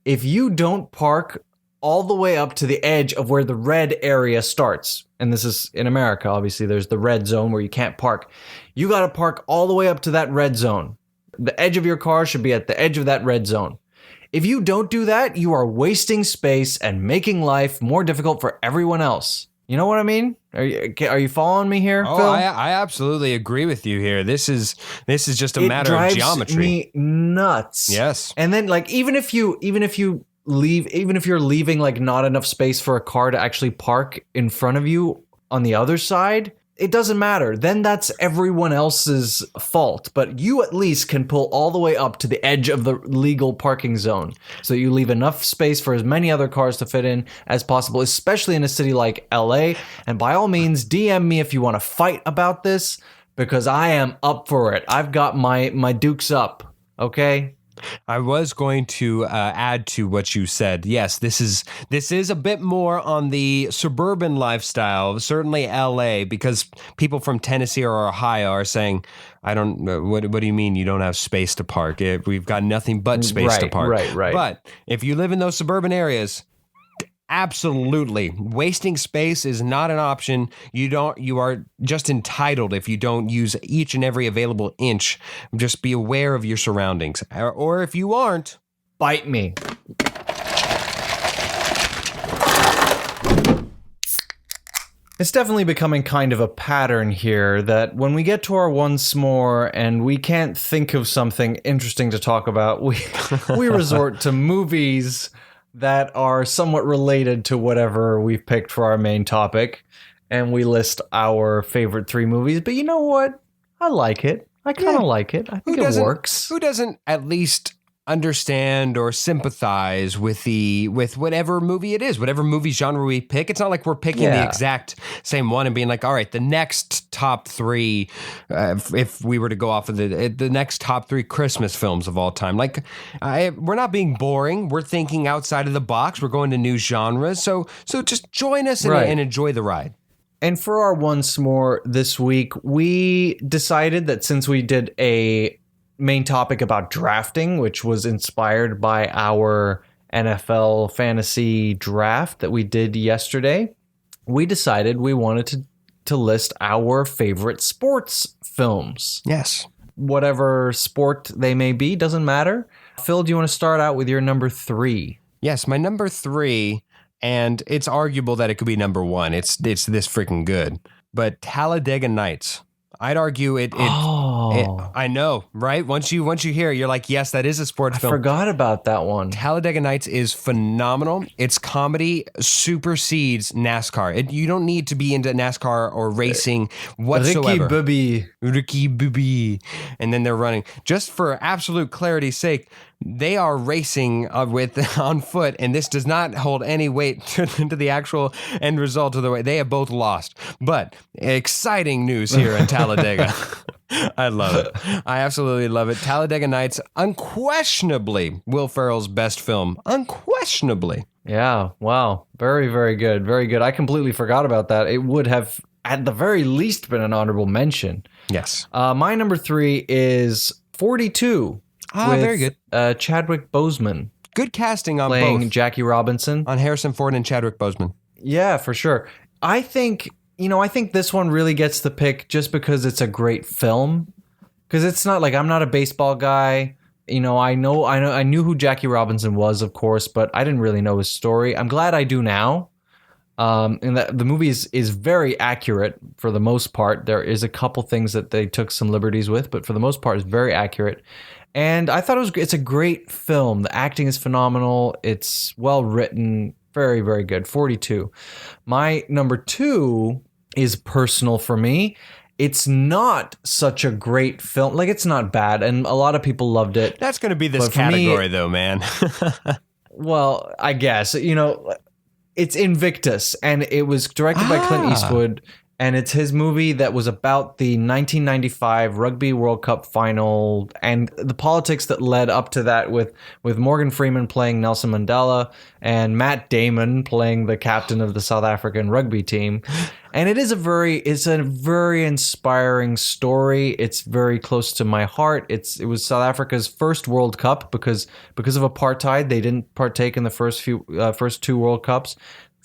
if you don't park all the way up to the edge of where the red area starts. And this is in America, obviously, there's the red zone where you can't park. You got to park all the way up to that red zone. The edge of your car should be at the edge of that red zone. If you don't do that, you are wasting space and making life more difficult for everyone else. You know what I mean? Are you following me here, Oh, Phil? I absolutely agree with you here. This is just a matter of drives geometry. me nuts. Yes. And then even if you're leaving not enough space for a car to actually park in front of you on the other side, it doesn't matter. Then that's everyone else's fault. But you at least can pull all the way up to the edge of the legal parking zone, so you leave enough space for as many other cars to fit in as possible, especially in a city like LA. And by all means, DM me if you want to fight about this, because I am up for it. I've got my dukes up. Okay? I was going to add to what you said. Yes, this is a bit more on the suburban lifestyle, certainly LA, because people from Tennessee or Ohio are saying, I don't know, what do you mean you don't have space to park? We've got nothing but space to park. Right. But if you live in those suburban areas, absolutely, wasting space is not an option. You are just entitled if you don't use each and every available inch. Just be aware of your surroundings. Or if you aren't, Bite me. It's definitely becoming kind of a pattern here that when we get to our once more and we can't think of something interesting to talk about, we resort to movies that are somewhat related to whatever we've picked for our main topic, and we list our favorite 3 movies. But you know what? I like it. I kind of like it. I think it works. Who doesn't at least understand or sympathize with whatever movie it is, whatever movie genre we pick? It's not like we're picking the exact same one and being like, all right, the next top 3, if we were to go off of the next top 3 Christmas films of all time. We're not being boring. We're thinking outside of the box. We're going to new genres. So just join us and enjoy the ride. And for our once more this week, we decided that since we did a main topic about drafting, which was inspired by our NFL fantasy draft that we did yesterday, we decided we wanted to list our favorite sports films. Yes. Whatever sport they may be, doesn't matter. Phil, do you want to start out with your number 3? Yes, my number 3, and it's arguable that it could be number 1. It's this freaking good. But Talladega Nights. I'd argue it. I know, right? Once you hear it, you're like, yes, that is a sports film. I forgot about that one. Talladega Nights is phenomenal. Its comedy supersedes NASCAR. You don't need to be into NASCAR or racing whatsoever. Ricky Bobby. And then they're running. Just for absolute clarity's sake, they are racing on foot, and this does not hold any weight to the actual end result of the way. They have both lost. But exciting news here in Talladega. I love it. I absolutely love it. Talladega Nights, unquestionably Will Ferrell's best film. Unquestionably. Yeah, wow. Very, very good. Very good. I completely forgot about that. It would have, at the very least, been an honorable mention. Yes. My number 3 is 42. Very good. Chadwick Boseman. Good casting on playing both. Jackie Robinson. On Harrison Ford and Chadwick Boseman. Yeah, for sure. I think this one really gets the pick just because it's a great film. Because it's not like, I'm not a baseball guy. I knew who Jackie Robinson was, of course, but I didn't really know his story. I'm glad I do now. And that the movie is very accurate for the most part. There is a couple things that they took some liberties with, but for the most part, it's very accurate. And I thought it's a great film. The acting is phenomenal. It's well written, very, very good. 42. My number 2 is personal for me. It's not such a great film. Like, it's not bad, and a lot of people loved it. That's going to be this category, though, man. Well, I guess, it's Invictus, and it was directed by Clint Eastwood, and it's his movie that was about the 1995 Rugby World Cup final and the politics that led up to that, with Morgan Freeman playing Nelson Mandela and Matt Damon playing the captain of the South African rugby team. And it's a very inspiring story. It's very close to my heart. It was South Africa's first World Cup because of apartheid. They didn't partake in the first 2 World Cups.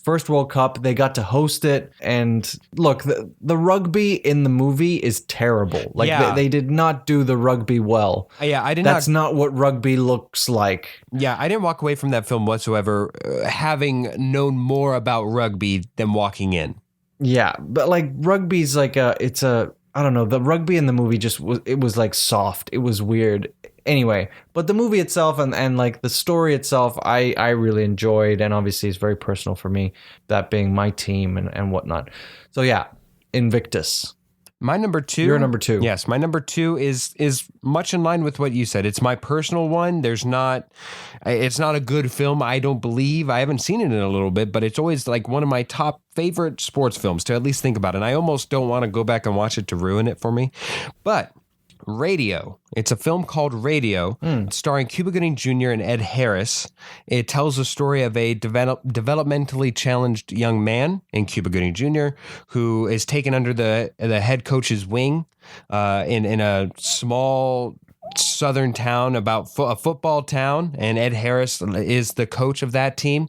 First World Cup, they got to host it. And look, the rugby in the movie is terrible. Like, they did not do the rugby well. Yeah, That's not what rugby looks like. Yeah, I didn't walk away from that film whatsoever having known more about rugby than walking in. Yeah, but like rugby's like I don't know, the rugby in the movie was like soft. It was weird. Anyway, but the movie itself and like the story itself, I really enjoyed, and obviously it's very personal for me, that being my team and whatnot. So yeah, Invictus. My number 2. Your number 2. Yes, my number 2 is much in line with what you said. It's my personal one. It's not a good film, I don't believe. I haven't seen it in a little bit, but it's always like one of my top favorite sports films to at least think about. And I almost don't want to go back and watch it to ruin it for me. But Radio. It's a film called Radio, starring Cuba Gooding Jr. and Ed Harris. It tells the story of a developmentally challenged young man in Cuba Gooding Jr. who is taken under the head coach's wing in a small southern town, about a football town, and Ed Harris is the coach of that team,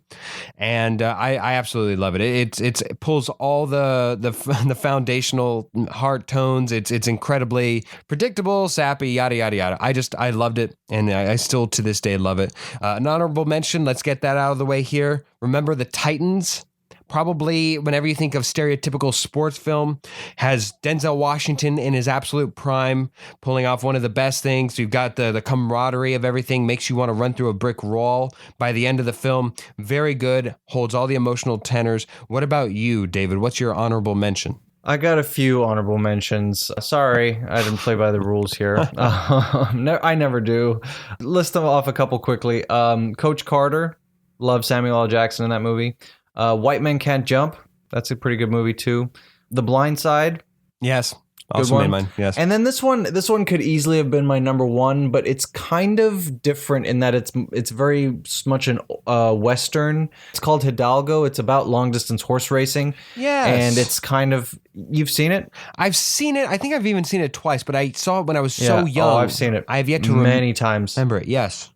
and I absolutely love it. It pulls all the foundational heart tones. It's incredibly predictable, sappy, yada yada yada. I loved it, and I still to this day love it. An honorable mention. Let's get that out of the way here. Remember the Titans. Probably, whenever you think of stereotypical sports film, has Denzel Washington in his absolute prime, pulling off one of the best things. You've got the camaraderie of everything, makes you want to run through a brick wall by the end of the film. Very good, holds all the emotional tenors. What about you, David? What's your honorable mention? I got a few honorable mentions. Sorry, I didn't play by the rules here. I never do. List them off a couple quickly. Coach Carter, love Samuel L. Jackson in that movie. White Men Can't Jump. That's a pretty good movie too. The Blind Side. Yes. Also made mine. Yes. And then this one could easily have been my number 1, but it's kind of different in that it's very much an Western. It's called Hidalgo. It's about long distance horse racing. Yes. And it's kind of, you've seen it? I've seen it. I think I've even seen it twice, but I saw it when I was so young. Oh, I've seen it. I have yet to many times. Remember it. Yes.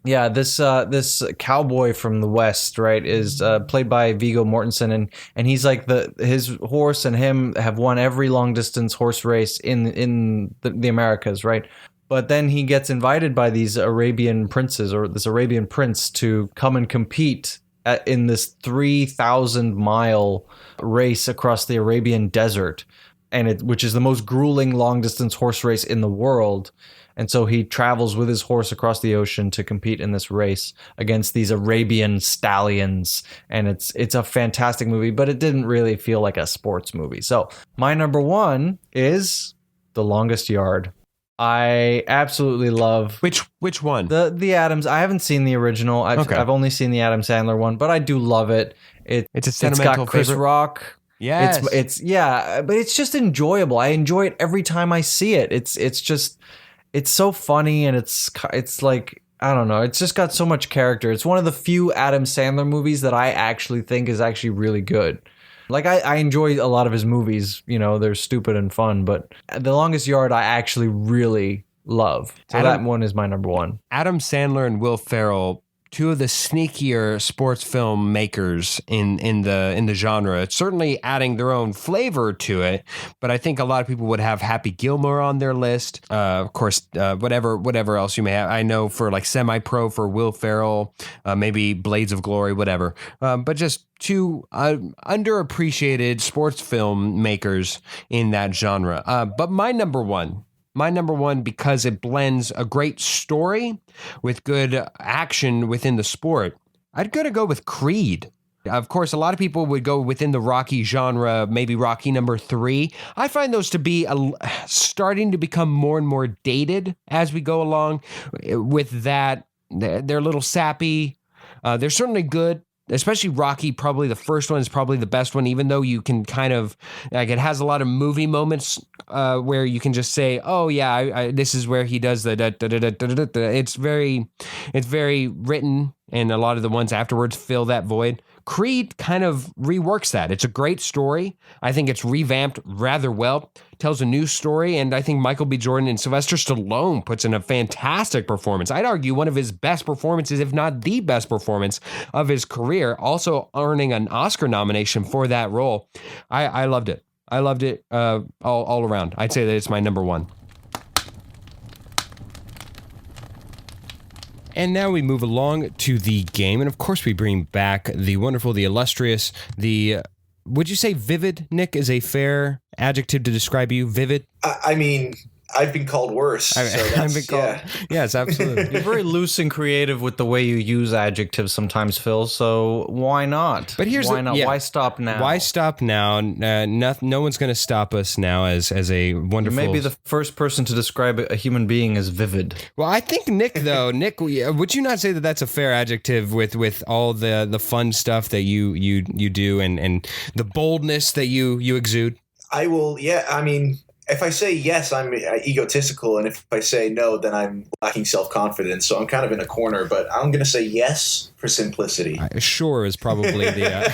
Yeah, this cowboy from the West, right, is played by Viggo Mortensen, and he's like his horse and him have won every long distance horse race in the Americas, right? But then he gets invited by these Arabian princes or this Arabian prince to come and compete in this 3,000-mile race across the Arabian desert, which is the most grueling long distance horse race in the world. And so he travels with his horse across the ocean to compete in this race against these Arabian stallions. And it's a fantastic movie, but it didn't really feel like a sports movie. So my number 1 is The Longest Yard. I absolutely love which one? The Adams. I haven't seen the original. I've only seen the Adam Sandler one, but I do love it. It's a sentimental It's got Chris favorite. Rock. Yes. But it's just enjoyable. I enjoy it every time I see it. It's so funny, and it's like, I don't know, it's just got so much character. It's one of the few Adam Sandler movies that I actually think is actually really good. Like, I enjoy a lot of his movies, they're stupid and fun, but The Longest Yard I actually really love. So that one is my number 1. Adam Sandler and Will Ferrell two of the sneakier sports film makers in the genre. It's certainly adding their own flavor to it, but I think a lot of people would have Happy Gilmore on their list. Of course, whatever else you may have. I know for like Semi-Pro for Will Ferrell, maybe Blades of Glory, whatever. But just two underappreciated sports film makers in that genre. But my number one, because it blends a great story with good action within the sport, I'd gotta go with Creed. Of course, a lot of people would go within the Rocky genre, maybe Rocky number 3. I find those to be starting to become more and more dated as we go along. With that, they're a little sappy. They're certainly good. Especially Rocky, probably the first one is probably the best one, even though you can kind of, like, it has a lot of movie moments where you can just say, oh yeah, this is where he does the da-da-da-da-da-da. It's very written, and a lot of the ones afterwards fill that void. Creed kind of reworks that. It's a great story. I think it's revamped rather well, tells a new story, and I think Michael B. Jordan and Sylvester Stallone puts in a fantastic performance. I'd argue one of his best performances, if not the best performance of his career, also earning an Oscar nomination for that role. I loved it. I loved it all around. I'd say that it's my number one. And now we move along to the game. And of course, we bring back the wonderful, the illustrious, would you say vivid, Nick, is a fair adjective to describe you? Vivid? I mean, I've been called worse. I've been called. Yeah. Yes, absolutely. You're very loose and creative with the way you use adjectives sometimes, Phil. So why not? But here's why not? Yeah. Why stop now? Why stop now? No one's going to stop us now as a wonderful. You may be the first person to describe a human being as vivid. Well, I think Nick, though, would you not say that that's a fair adjective with all the fun stuff that you do and the boldness that you exude? I will. Yeah. I mean, if I say yes, I'm egotistical, and if I say no, then I'm lacking self-confidence. So I'm kind of in a corner, but I'm going to say yes for simplicity. Sure is probably the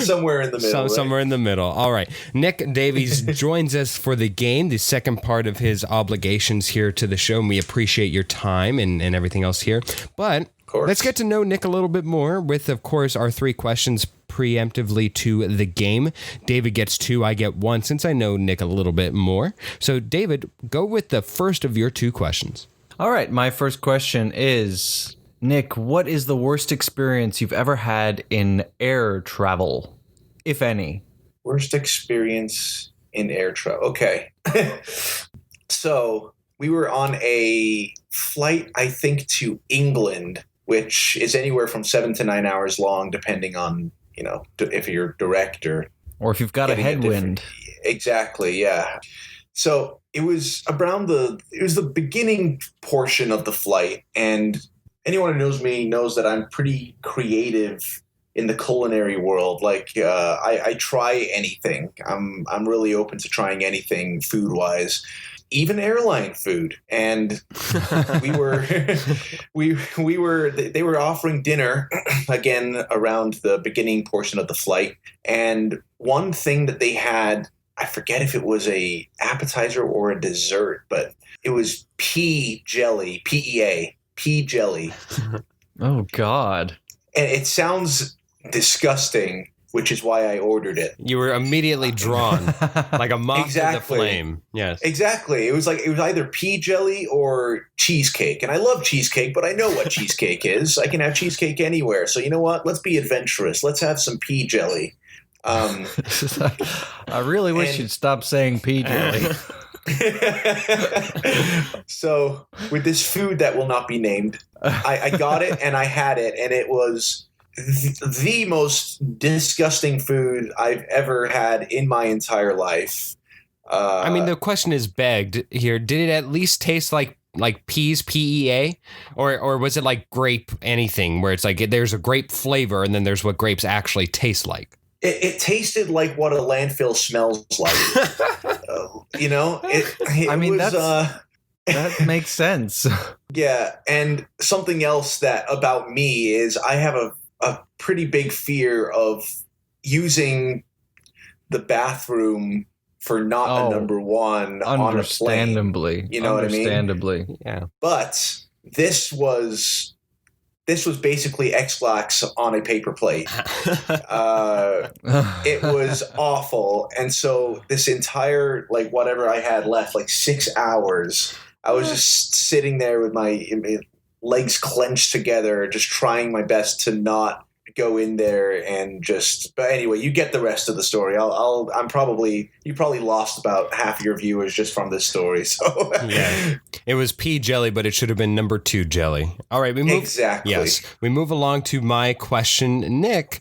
somewhere in the middle. Right? Somewhere in the middle. All right. Nick Davies joins us for the game, the second part of his obligations here to the show, and we appreciate your time and everything else here. But let's get to know Nick a little bit more with, of course, our 3 questions preemptively to the game. David gets 2, I get 1, since I know Nick a little bit more. So, David, go with the first of your 2 questions. All right, my first question is, Nick, what is the worst experience you've ever had in air travel, if any? Worst experience in air travel. Okay. So, we were on a flight, I think, to England, which is anywhere from 7 to 9 hours long, depending on, if you're direct or if you've got a headwind. Exactly, yeah. So it was the beginning portion of the flight, and anyone who knows me knows that I'm pretty creative in the culinary world. Like I try anything. I'm really open to trying anything food-wise. Even airline food. And they were offering dinner again around the beginning portion of the flight. And one thing that they had, I forget if it was a appetizer or a dessert, but it was pea jelly, PEA, pea jelly. Oh God. And it sounds disgusting, which is why I ordered it. You were immediately drawn like a moth to the flame. Yes. Exactly. It was either pea jelly or cheesecake. And I love cheesecake, but I know what cheesecake is. I can have cheesecake anywhere. So you know what? Let's be adventurous. Let's have some pea jelly. I really wish you'd stop saying pea jelly. So with this food that will not be named, I got it and I had it, and it was the most disgusting food I've ever had in my entire life. I mean, the question is begged here. Did it at least taste like peas, PEA? Or was it like grape anything, where it's like there's a grape flavor and then there's what grapes actually taste like? It tasted like what a landfill smells like. That makes sense. Yeah, and something else about me is I have a pretty big fear of using the bathroom for not a number one on a plane. Understandably. You know what I mean? Understandably. Yeah. But this was this was basically X-Lax on a paper plate. It was awful. And so this entire, like, whatever I had left, like 6 hours, I was just sitting there with my legs clenched together, just trying my best to not go in there and just. But anyway, you get the rest of the story. You probably lost about half your viewers just from this story. So yeah, it was pea jelly, but it should have been number 2 jelly. All right, we move. Exactly. Yes, we move along to my question, Nick.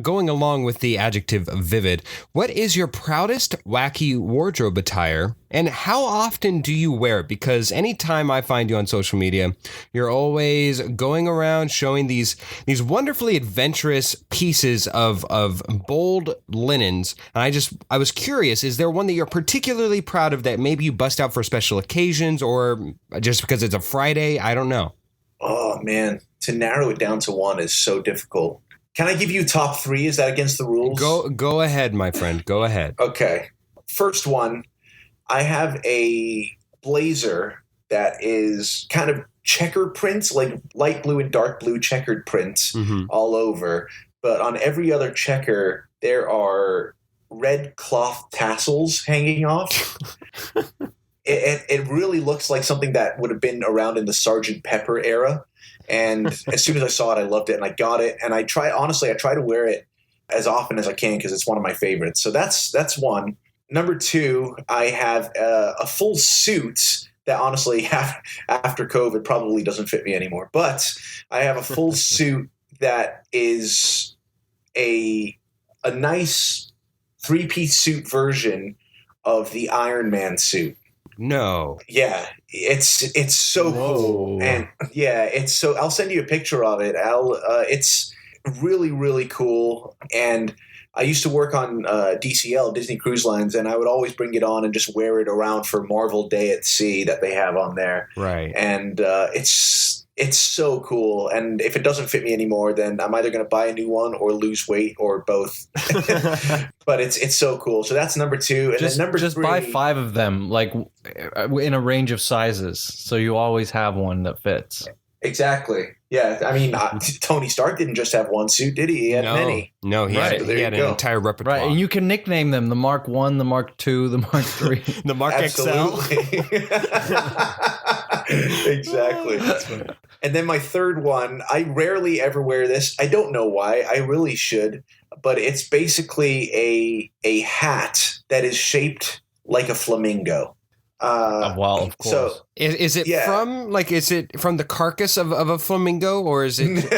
Going along with the adjective vivid, what is your proudest wacky wardrobe attire? And how often do you wear it? Because anytime I find you on social media, you're always going around showing these wonderfully adventurous pieces of bold linens. And I was curious, is there one that you're particularly proud of that maybe you bust out for special occasions or just because it's a Friday? I don't know. Oh, man. To narrow it down to one is so difficult. Can I give you top 3? Is that against the rules? Go ahead, my friend. Go ahead. Okay. First one. I have a blazer that is kind of checker prints, like light blue and dark blue checkered prints all over. But on every other checker, there are red cloth tassels hanging off. It really looks like something that would have been around in the Sgt. Pepper era. And as soon as I saw it, I loved it and I got it. And I try to wear it as often as I can because it's one of my favorites. So that's one. Number 2, I have a full suit that honestly after COVID probably doesn't fit me anymore. But I have a full suit that is a nice 3-piece suit version of the Iron Man suit. No. Yeah, it's so cool. And yeah, it's so I'll send you a picture of it. It's really, really cool. And I used to work on DCL, Disney Cruise Lines, and I would always bring it on and just wear it around for Marvel Day at Sea that they have on there. Right. And it's so cool. And if it doesn't fit me anymore, then I'm either going to buy a new one or lose weight or both. But it's so cool. So that's number 2. And then number 3. Just buy 5 of them, like in a range of sizes, so you always have one that fits. Exactly. Yeah, I mean, Tony Stark didn't just have one suit, did he? He had many. No, he had an entire repertoire. Right, and you can nickname them the Mark 1, the Mark 2, the Mark 3. The Mark Absolutely. XL. Exactly. And then my third one, I rarely ever wear this. I don't know why. I really should. But it's basically a hat that is shaped like a flamingo. Well, of course. So, is it from the carcass of a flamingo, or is it?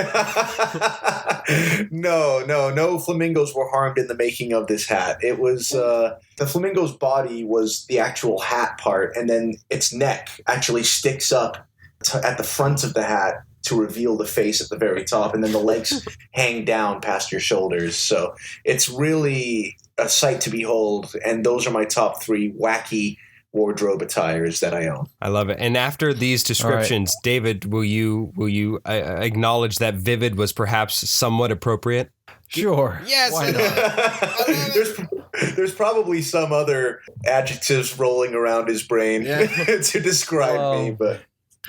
No flamingos were harmed in the making of this hat. It was the flamingo's body was the actual hat part, and then its neck actually sticks up at the front of the hat to reveal the face at the very top, and then the legs hang down past your shoulders. So it's really a sight to behold, and those are my top 3 wacky wardrobe attires that I own. I love it. And after these descriptions, David, will you acknowledge that vivid was perhaps somewhat appropriate? Sure. Yes. Why not? There's probably some other adjectives rolling around his brain to describe me, but.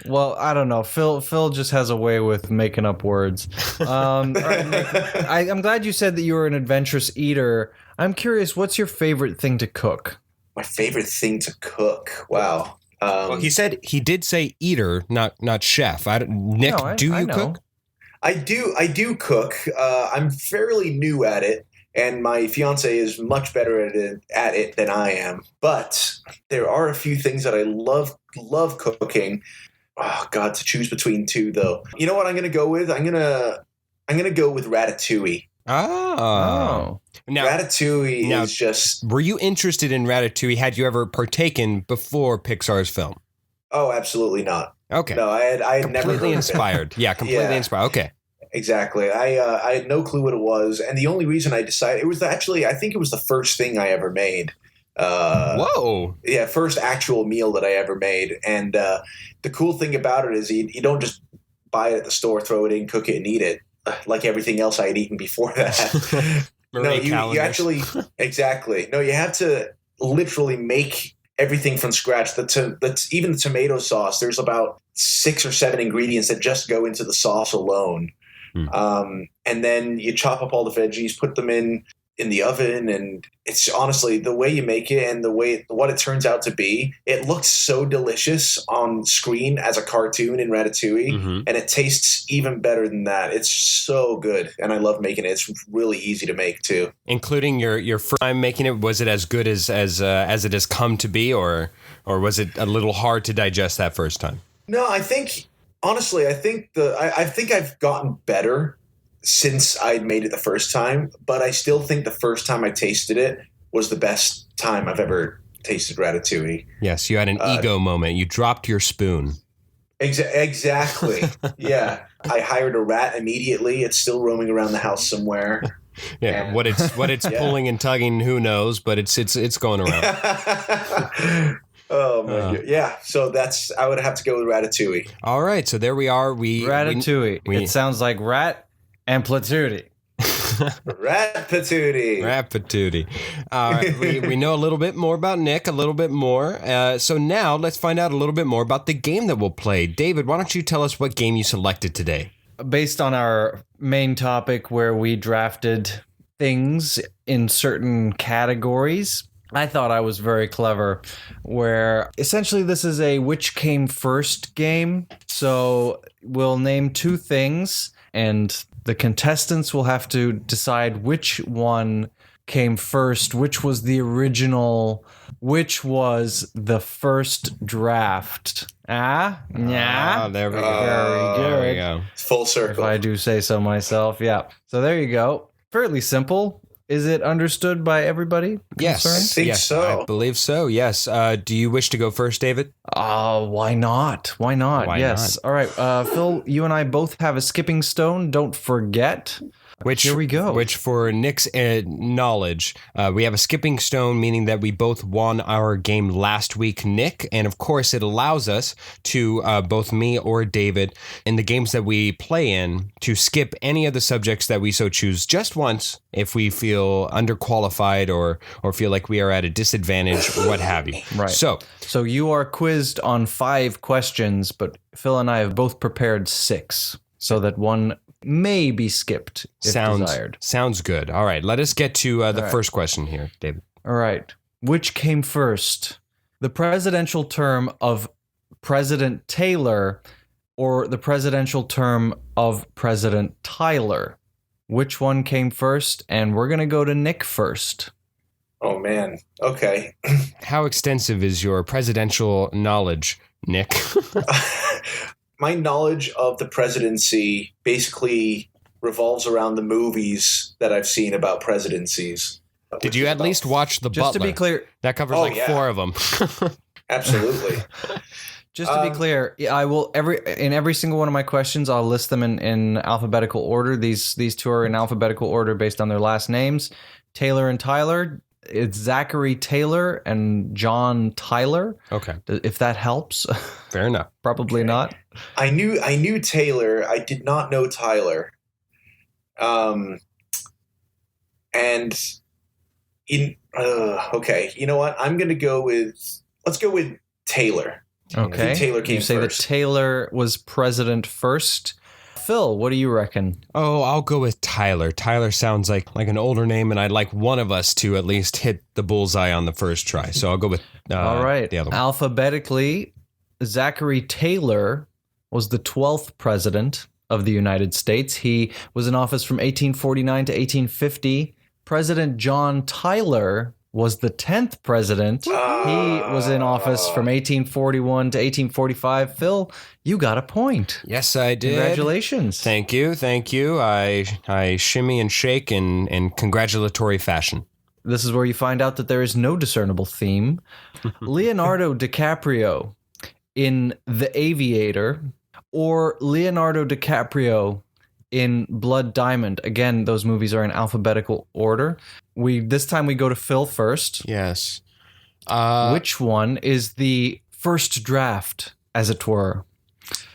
Well, I don't know. Phil just has a way with making up words. All right, Nick, I'm glad you said that you were an adventurous eater. I'm curious, what's your favorite thing to cook? My favorite thing to cook. Wow. Well, he did say eater, not chef. Nick, do you cook? I do cook. I'm fairly new at it, and my fiance is much better at it than I am. But there are a few things that I love cooking. Oh God, to choose between 2 though. You know what I'm going to go with? I'm going to go with ratatouille. Oh. Now, Ratatouille is just... Were you interested in Ratatouille? Had you ever partaken before Pixar's film? Oh, absolutely not. Okay. No, I had never completely inspired. Yeah, completely inspired. Okay. Exactly. I had no clue what it was, and the only reason I decided it was actually I think it was the first thing I ever made. Whoa. Yeah, first actual meal that I ever made, and the cool thing about it is you don't just buy it at the store, throw it in, cook it, and eat it like everything else I had eaten before that. No, you actually exactly. No, you have to literally make everything from scratch. That's even the tomato sauce. There's about 6 or 7 ingredients that just go into the sauce alone. And then you chop up all the veggies, put them in the oven, and it's honestly the way you make it and what it turns out to be. It looks so delicious on screen as a cartoon in Ratatouille, and it tastes even better than that. It's so good, and I love making it. It's really easy to make too. Including your first time making it, was it as good as it has come to be, or was it a little hard to digest that first time? No, I think honestly, I think I've gotten better since I made it the first time, but I still think the first time I tasted it was the best time I've ever tasted Ratatouille. Yes, you had an ego moment. You dropped your spoon. Exactly. Yeah. I hired a rat immediately. It's still roaming around the house somewhere. Yeah, and what it's pulling and tugging, who knows, but it's going around. Oh my god! Yeah, so I would have to go with Ratatouille. All right, so there we are. Ratatouille. It sounds like rat and platootie. Rat-patootie. All right, we know a little bit more about Nick, a little bit more. So now let's find out a little bit more about the game that we'll play. David, why don't you tell us what game you selected today? Based on our main topic where we drafted things in certain categories, I thought I was very clever, where essentially this is a which came first game. So we'll name 2 things, and the contestants will have to decide which one came first, which was the original, which was the first draft. Yeah. There we go. Very we go. Full circle. If I do say so myself, yeah. So there you go. Fairly simple. Is it understood by everybody? Yes. I think so. I believe so, yes. Do you wish to go first, David? Why not? Why not? Yes. All right. Phil, you and I both have a skipping stone. Don't forget. Here we go. Which, for Nick's knowledge, we have a skipping stone, meaning that we both won our game last week, Nick. And of course, it allows us to, both me or David, in the games that we play in, to skip any of the subjects that we so choose just once if we feel underqualified or feel like we are at a disadvantage or what have you. Right. So you are quizzed on 5 questions, but Phil and I have both prepared 6 so that one may be skipped if desired. Sounds good. All right, let us get to the first question here, David. All right. Which came first? The presidential term of President Taylor or the presidential term of President Tyler? Which one came first? And we're going to go to Nick first. Oh, man. Okay. How extensive is your presidential knowledge, Nick? My knowledge of the presidency basically revolves around the movies that I've seen about presidencies. Did you at least watch The Butler? Just to be clear, that covers 4 of them. Absolutely. Just to be clear, I will in every single one of my questions, I'll list them in alphabetical order. These 2 are in alphabetical order based on their last names. Taylor and Tyler. It's Zachary Taylor and John Tyler. Okay. If that helps. Fair enough. Probably not. I knew Taylor. I did not know Tyler. Okay. You know what? I'm going to let's go with Taylor. Okay. I think Taylor came first. You say that Taylor was president first. Phil, what do you reckon? Oh, I'll go with Tyler. Tyler sounds like an older name, and I'd like one of us to at least hit the bullseye on the first try. So I'll go with all right. The other one. Alphabetically, Zachary Taylor was the 12th president of the United States. He was in office from 1849 to 1850. President John Tyler was the 10th president. He was in office from 1841 to 1845. Phil, you got a point. Yes, I did. Congratulations. Thank you. I shimmy and shake in congratulatory fashion. This is where you find out that there is no discernible theme. Leonardo DiCaprio in The Aviator or Leonardo DiCaprio in Blood Diamond. Again, those movies are in alphabetical order. This time we go to Phil first. Yes. Which one is the first draft, as it were?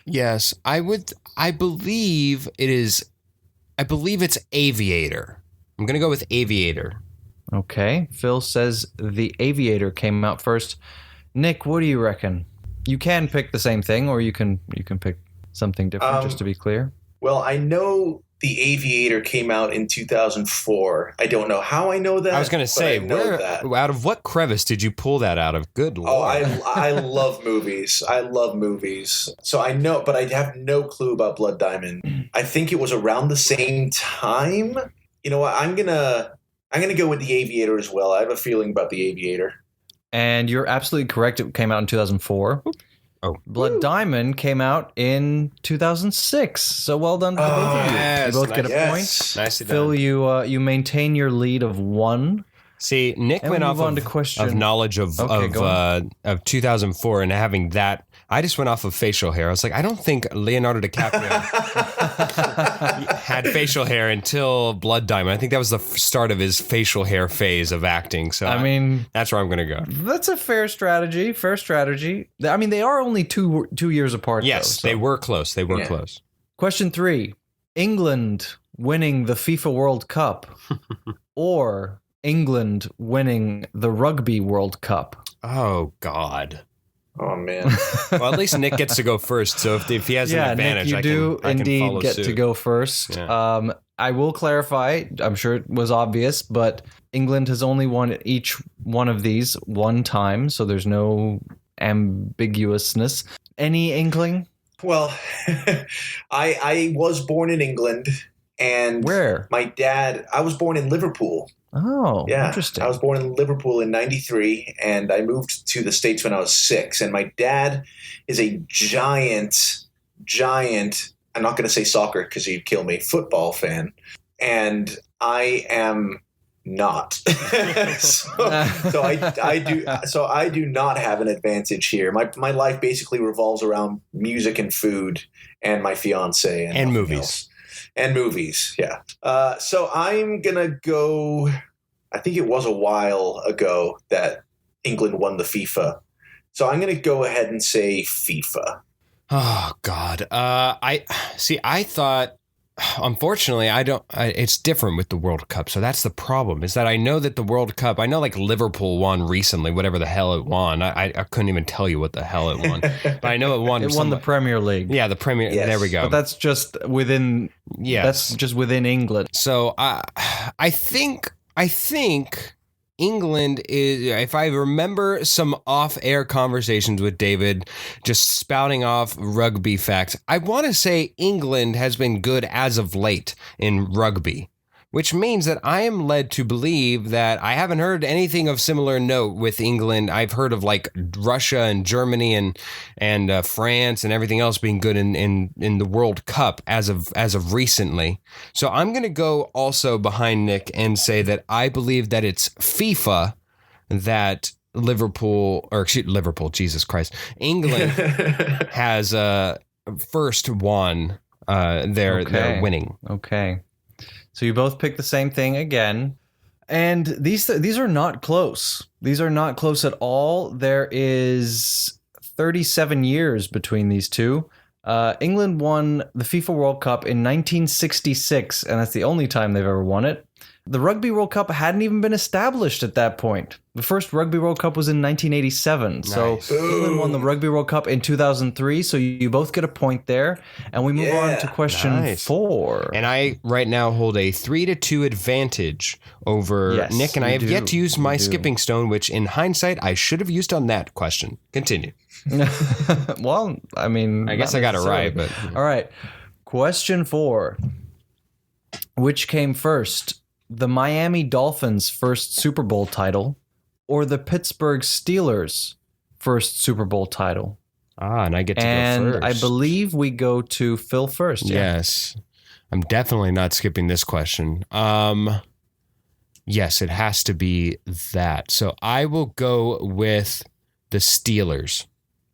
Yes, I believe it's Aviator. I'm going to go with Aviator. Okay. Phil says The Aviator came out first. Nick, what do you reckon? You can pick the same thing, or you can pick something different, just to be clear. Well, I know The Aviator came out in 2004. I don't know how I know that. I was going to say, out of what crevice did you pull that out of? Good Lord. Oh, I love movies. I love movies. So I know, but I have no clue about Blood Diamond. I think it was around the same time. You know what? I'm gonna go with The Aviator as well. I have a feeling about The Aviator. And you're absolutely correct. It came out in 2004. Oh, Blood Diamond came out in 2006. So well done to both of you. yes, You both get a yes. point. Nicely Phil, done. you maintain your lead of 1. See, Nick And went we off move on to question- of knowledge of 2004 and having that. I just went off of facial hair. I was like, I don't think Leonardo DiCaprio had facial hair until Blood Diamond. I think that was the start of his facial hair phase of acting. So I mean, that's where I'm going to go. that's a fair strategy. Fair strategy. I mean, they are only two years apart. Yes, though, so. they were close. They were close. Question 3: England winning the FIFA World Cup, or England winning the Rugby World Cup? Oh, God. Oh man. Well, at least Nick gets to go first. So if he has an advantage, Nick, you I can indeed follow get suit. to go first. Yeah. I will clarify. I'm sure it was obvious, but England has only won each one of these one time, so there's no ambiguousness. Any inkling? Well, I was born in England, and Where? my dad. I was born in Liverpool. Oh, Yeah, interesting. I was born in Liverpool in '93, and I moved to the States when I was 6. And my dad is a giant. I'm not going to say soccer because he'd kill me. Football fan, and I am not. so I do not have an advantage here. My life basically revolves around music and food and my fiance and movies. Else. And movies, yeah. So I'm gonna go. I think it was a while ago that England won the FIFA. So I'm gonna go ahead and say FIFA. Oh God. I thought, unfortunately, it's different with the World Cup. So that's the problem, is that I know that the World Cup, I know like Liverpool won recently, whatever the hell it won. I couldn't even tell you what the hell it won, but I know it won. It won the Premier League. Yeah, the Premier. Yes. There we go. But that's just within. Yes. That's just within England. So I think England is, if I remember some off-air conversations with David, just spouting off rugby facts, I want to say England has been good as of late in rugby, which means that I am led to believe that I haven't heard anything of similar note with England. I've heard of like Russia and Germany and France and everything else being good in the World Cup as of recently. So I'm going to go also behind Nick and say that I believe that it's FIFA that Liverpool, Jesus Christ, England has first won their winning. Okay. So you both picked the same thing again. And these are not close. These are not close at all. There is 37 years between these two. England won the FIFA World Cup in 1966, and that's the only time they've ever won it. The Rugby World Cup hadn't even been established at that point. The first Rugby World Cup was in 1987. Nice. So England won the Rugby World Cup in 2003. So you both get a point there. And we move on to question 4. And I right now hold a 3-2 advantage over Nick, and I have yet to use my skipping stone, which in hindsight I should have used on that question. Continue. Well, I mean, I guess I got it right, but all right. Question 4. Which came first? The Miami Dolphins' first Super Bowl title, or the Pittsburgh Steelers' first Super Bowl title? And I get to go And first. I believe we go to Phil first. Yeah. Yes. I'm definitely not skipping this question. Yes, it has to be that. So I will go with the Steelers.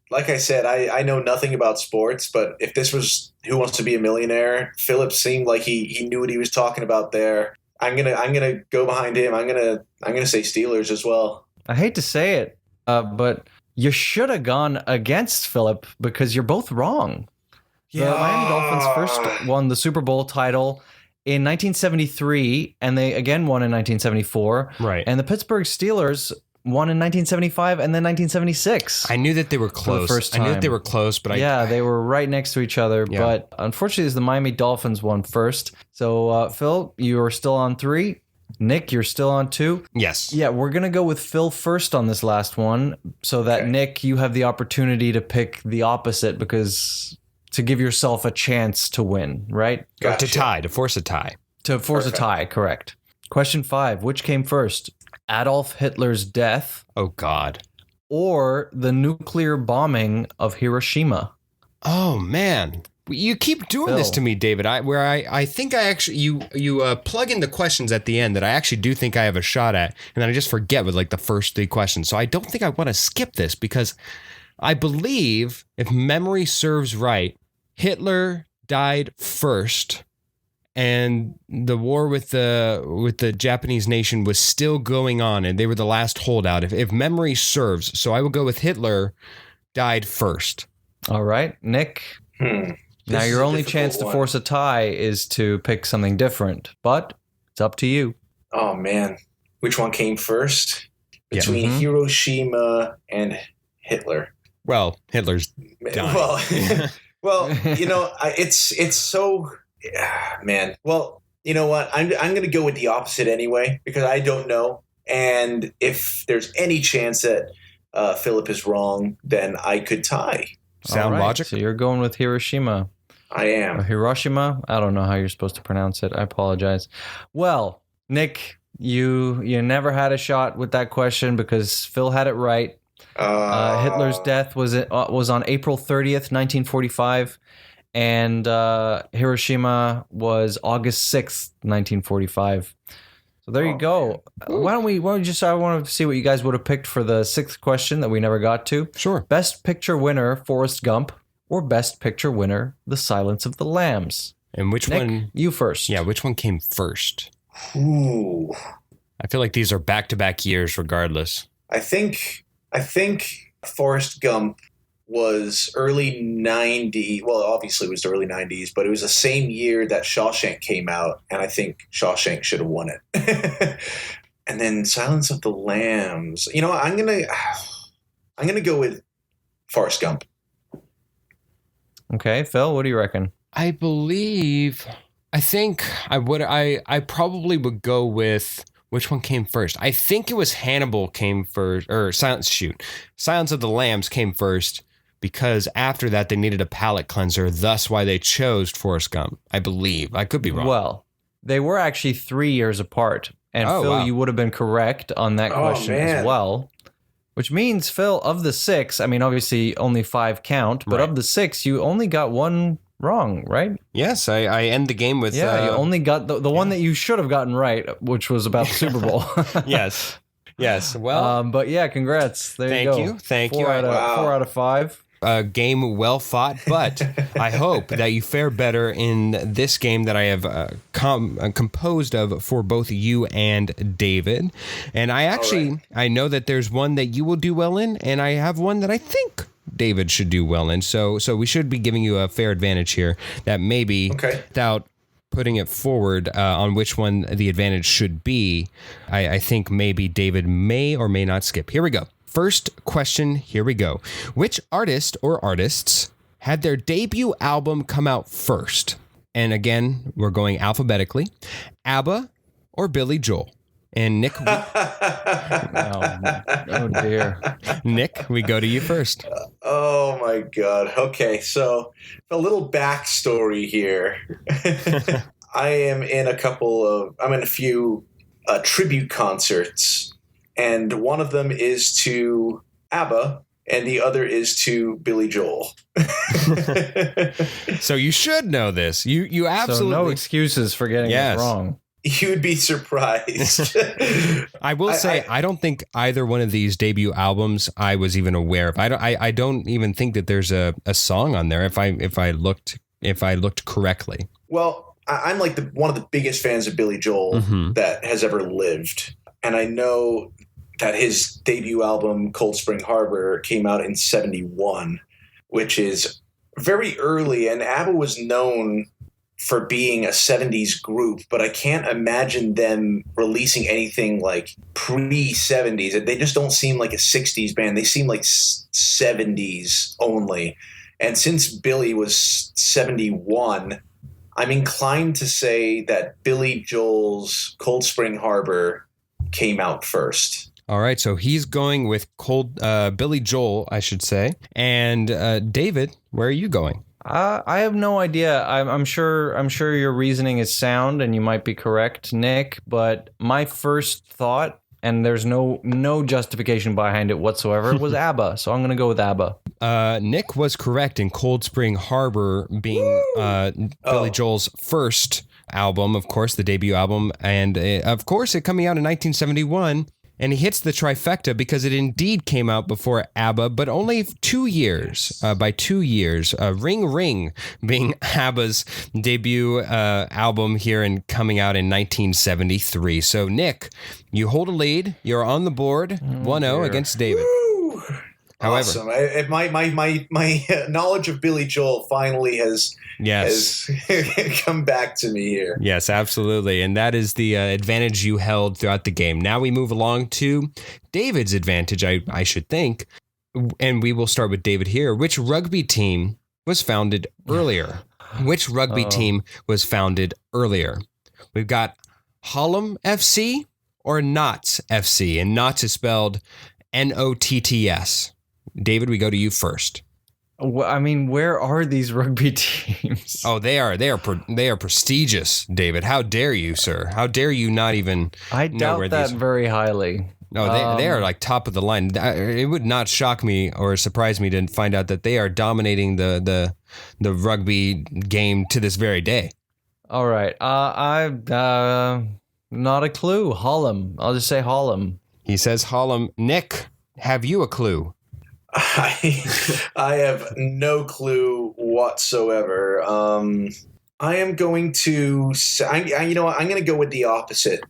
Like I said, I know nothing about sports, but if this was Who Wants to Be a Millionaire, Philip seemed like he knew what he was talking about there. I'm gonna go behind him. I'm gonna say Steelers as well. I hate to say it, but you should have gone against Philip because you're both wrong. The Miami Dolphins first won the Super Bowl title in 1973, and they again won in 1974. Right. And the Pittsburgh Steelers one in 1975 and then 1976. I knew that they were close. first I knew that time. they were close, but They were right next to each other. Yeah. But unfortunately, it was the Miami Dolphins won first. So, Phil, you are still on 3. Nick, you're still on 2. yes. Yeah, we're going to go with Phil first on this last one so that, Okay. Nick, you have the opportunity to pick the opposite because to give yourself a chance to win, right? Gotcha. To force a tie. To force Perfect. a tie, correct. Question 5, which came first? Adolf Hitler's death Oh, God. or the nuclear bombing of Hiroshima? Oh, man. You keep doing this Phil. to me, David. I think I actually you plug in the questions at the end that I actually do think I have a shot at, and then I just forget with like the first 3 questions. So I don't think I want to skip this because I believe, if memory serves right, Hitler died first, and the war with the Japanese nation was still going on, and they were the last holdout. If memory serves, so I will go with Hitler died first. All right, Nick. Now, This is your a only difficult chance to one. force a tie is to pick something different, but it's up to you. Oh man, which one came first? Yeah. Between Mhm. Hiroshima and Hitler. Well, Hitler's dying. Well, it's so, man. Well, you know what? I'm going to go with the opposite anyway because I don't know, and if there's any chance that Philip is wrong, then I could tie. Sound All right, logic? So you're going with Hiroshima. I Or am. Hiroshima? I don't know how you're supposed to pronounce it. I apologize. Well, Nick, you never had a shot with that question because Phil had it right. Hitler's death was on April 30th, 1945, and Hiroshima was August 6th, 1945. So there you Oh, go. Why don't we just, I want to see what you guys would have picked for the 6th question that we never got to. Sure. Best Picture winner, Forrest Gump, or Best Picture winner, The Silence of the Lambs? And which Nick, one? you first. Yeah, which one came first? Ooh. I feel like these are back-to-back years, regardless. I think Forrest Gump was early 90s. Well, obviously it was the early 90s, but it was the same year that Shawshank came out, and I think Shawshank should have won it. And then Silence of the Lambs. You know what? I'm gonna go with Forrest Gump. Okay, Phil, what do you reckon? I think I probably would go with which one came first. I think it was Hannibal came first, or Silence of the Lambs came first because after that they needed a palate cleanser, thus why they chose Forrest Gump. I believe. I could be wrong. Well, they were actually 3 years apart. And Oh, Phil, wow. you would have been correct on that Oh, question man. as well. Which means, Phil, of the 6, I mean, obviously only 5 count, but Right. of the 6, you only got 1 wrong, right? Yes, I end the game with Yeah, you only got the one that you should have gotten right, which was about the Super Bowl. yes. Yes. Well, But yeah, congrats. There Thank you go. you. Thank you. 4 out of, Wow. 4 out of 5. a game well fought, but I hope that you fare better in this game that I have composed of for both you and David. And I know that there's one that you will do well in, and I have one that I think David should do well in. So we should be giving you a fair advantage here that maybe without putting it forward on which one the advantage should be, I think maybe David may or may not skip. Here we go. First question, here we go. Which artist or artists had their debut album come out first? And again, we're going alphabetically. ABBA or Billy Joel? And Nick, Oh dear. Nick, we go to you first. Oh my God. Okay, so a little backstory here. I'm in a few tribute concerts, and one of them is to ABBA, and the other is to Billy Joel. So you should know this. You absolutely. So no excuses for getting Yes. it wrong. You'd be surprised. I will say I don't think either one of these debut albums I was even aware of. I don't even think that there's a song on there if I looked correctly. Well, I'm like one of the biggest fans of Billy Joel that has ever lived. And I know that his debut album, Cold Spring Harbor, came out in 1971, which is very early. And ABBA was known for being a 70s group, but I can't imagine them releasing anything like pre-70s. They just don't seem like a 60s band. They seem like 70s only. And since Billy was 71, I'm inclined to say that Billy Joel's Cold Spring Harbor came out first. All right, so he's going with Billy Joel, I should say. And David, where are you going? I have no idea. I'm sure your reasoning is sound, and you might be correct, Nick. But my first thought, and there's no justification behind it whatsoever, was ABBA. So I'm going to go with ABBA. Nick was correct in Cold Spring Harbor being Billy Joel's first album, of course, the debut album, and of course, it coming out in 1971. And he hits the trifecta because it indeed came out before ABBA, but only 2 years, by 2 years. Ring Ring being ABBA's debut album here and coming out in 1973. So, Nick, you hold a lead. You're on the board, 1-0 against David. Woo! However, awesome. My knowledge of Billy Joel finally has come back to me here. Yes, absolutely. And that is the advantage you held throughout the game. Now we move along to David's advantage, I should think. And we will start with David here. Which rugby team was founded earlier? Which rugby team was founded earlier? We've got Hallam FC or Notts FC. And Notts is spelled Notts. David, we go to you first. I mean, where are these rugby teams? Oh, they are prestigious, David. How dare you, sir? How dare you not even I know doubt where that these... very highly. No, they are like top of the line. It would not shock me or surprise me to find out that they are dominating the rugby game to this very day. All right. I've not a clue. Hallam. I'll just say Hallam. He says Hallam. Nick, have you a clue? I have no clue whatsoever. I am going to you know what? I'm going to go with the opposite.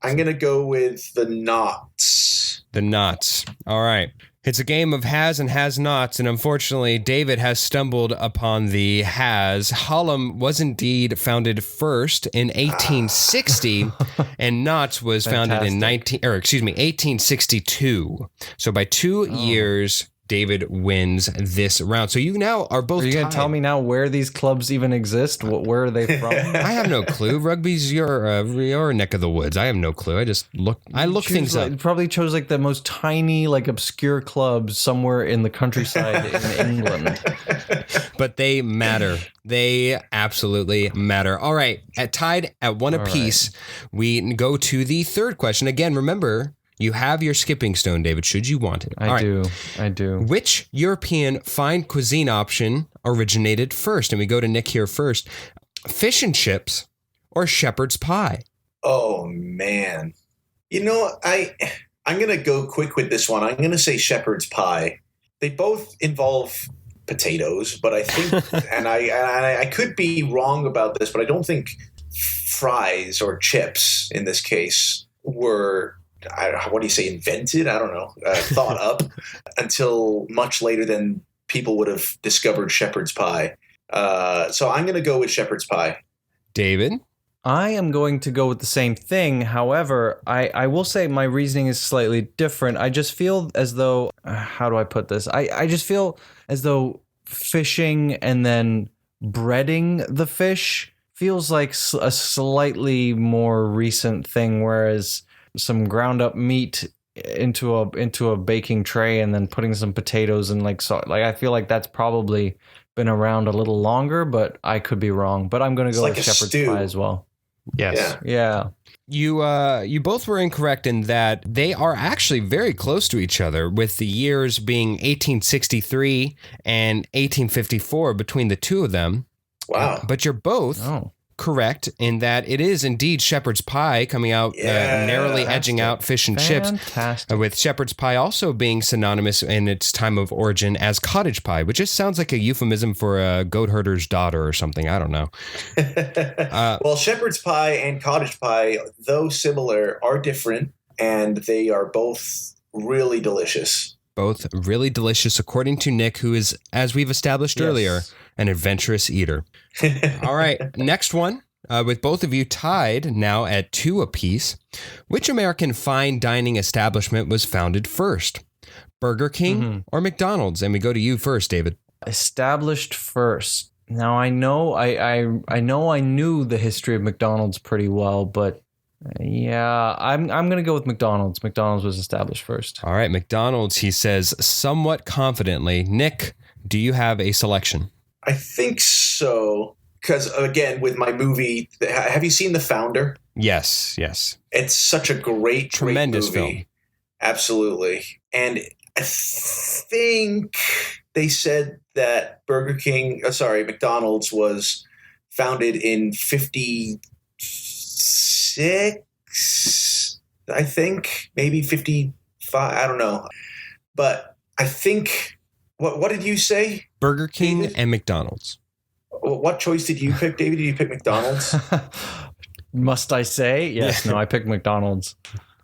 I'm going to go with the Knots. The Knots. All right. It's a game of has and has-nots, and unfortunately, David has stumbled upon the has. Hallam was indeed founded first in 1860, and Knots was founded in 1862. So by 2 years, David wins this round. So you now are both. Are you going to tell me now where these clubs even exist? Where are they from? I have no clue. Rugby's your neck of the woods. I have no clue. I just look. I look things up. You probably chose like the most tiny, like obscure clubs somewhere in the countryside in England. But they matter. They absolutely matter. All right. Tied at one apiece, we go to the third question. Again, remember, you have your skipping stone, David, should you want it. I do. Which European fine cuisine option originated first? And we go to Nick here first. Fish and chips or shepherd's pie? Oh, man. You know, I'm going to go quick with this one. I'm going to say shepherd's pie. They both involve potatoes, but I think, and I could be wrong about this, but I don't think fries or chips in this case were... what do you say, invented? I don't know, thought up until much later than people would have discovered shepherd's pie. So I'm going to go with shepherd's pie. David? I am going to go with the same thing. However, I will say my reasoning is slightly different. I just feel as though, how do I put this? I just feel as though fishing and then breading the fish feels like a slightly more recent thing, whereas some ground up meat into a baking tray and then putting some potatoes and I feel like that's probably been around a little longer, but I could be wrong. But I'm going to go with shepherd's pie as well. Yes. Yeah. You both were incorrect in that they are actually very close to each other, with the years being 1863 and 1854 between the two of them. Wow. But you're both correct in that it is indeed shepherd's pie coming out, narrowly edging out fish and chips, with shepherd's pie also being synonymous in its time of origin as cottage pie, which just sounds like a euphemism for a goat herder's daughter or something. I don't know. Well, shepherd's pie and cottage pie, though similar, are different, and they are both really delicious. Both really delicious, according to Nick, who is, as we've established earlier, an adventurous eater. All right, next one. With both of you tied now at 2 apiece, which American fine dining establishment was founded first? Burger King or McDonald's? And we go to you first, David. Established first. Now I know I knew the history of McDonald's pretty well, but I'm gonna go with McDonald's. McDonald's was established first. All right, McDonald's, he says somewhat confidently. Nick, do you have a selection? I think so. Because again, with my movie, have you seen The Founder? Yes. It's such a Tremendous movie. film. Absolutely. And I think they said that McDonald's was founded in 56, I think, maybe 55, I don't know. But I think, what did you say? Burger King David? and McDonald's. What choice did you pick, David? Did you pick McDonald's? Must I say? Yes. No, I picked McDonald's.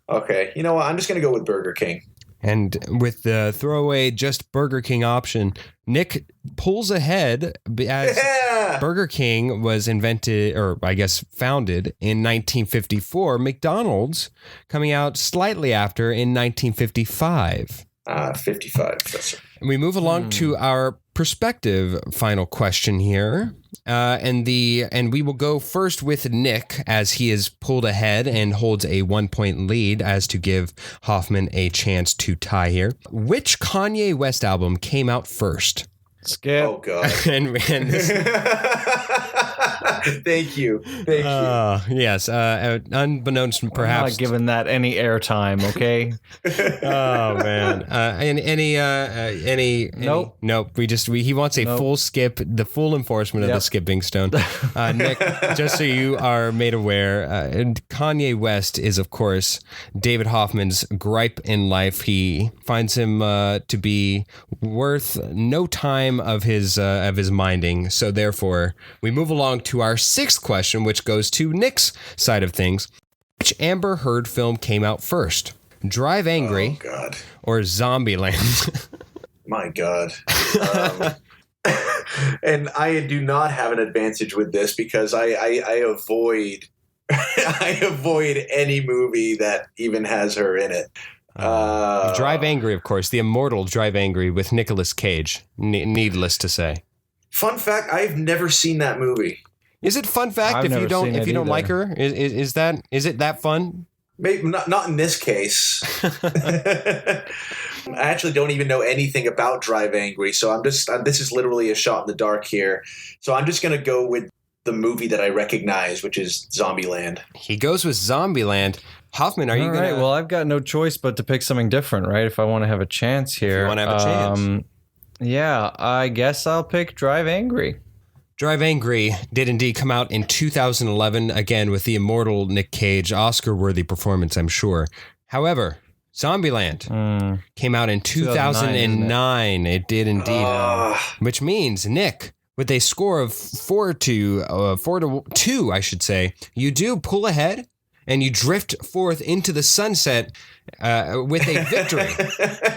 Okay. You know what? I'm just going to go with Burger King. And with the throwaway just Burger King option, Nick pulls ahead as Burger King was invented, or I guess founded, in 1954. McDonald's coming out slightly after in 1955. 55. That's right. We move along to our perspective final question here. And we will go first with Nick, as he is pulled ahead and holds a 1-point lead, as to give Hoffman a chance to tie here. Which Kanye West album came out first? Skip. Oh, God. and this, Thank you. yes, unbeknownst perhaps. I'm not giving that any airtime, okay? Oh man. Nope. He wants a full skip, the full enforcement of the skipping stone. Nick, just so you are made aware, and Kanye West is of course David Hoffman's gripe in life. He finds him to be worth no time of his minding. So therefore, we move along to our 6th question, which goes to Nick's side of things. Which Amber Heard film came out first? Drive Angry or Zombieland? My God. And I do not have an advantage with this because I avoid I avoid any movie that even has her in it. Drive Angry, of course, the immortal Drive Angry with Nicolas Cage. Needless to say. Fun fact: I've never seen that movie. Is it fun fact I've if you never don't seen it like her? Is it that fun? Maybe not in this case. I actually don't even know anything about Drive Angry, so this is literally a shot in the dark here. So I'm just going to go with the movie that I recognize, which is Zombieland. He goes with Zombieland. Hoffman, are you going to... Well, I've got no choice but to pick something different, right? If I want to have a chance here. If you want to have a chance. Yeah, I guess I'll pick Drive Angry. Drive Angry did indeed come out in 2011, again with the immortal Nick Cage, Oscar-worthy performance, I'm sure. However, Zombieland came out in 2009. It did indeed, which means, Nick, with a score of 4 to 2, I should say, you do pull ahead and you drift forth into the sunset with a victory.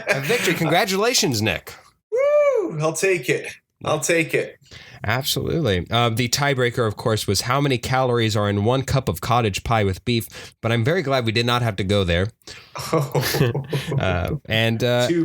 A victory. Congratulations, Nick. Woo! I'll take it. Absolutely. The tiebreaker, of course, was how many calories are in 1 cup of cottage pie with beef, but I'm very glad we did not have to go there. Too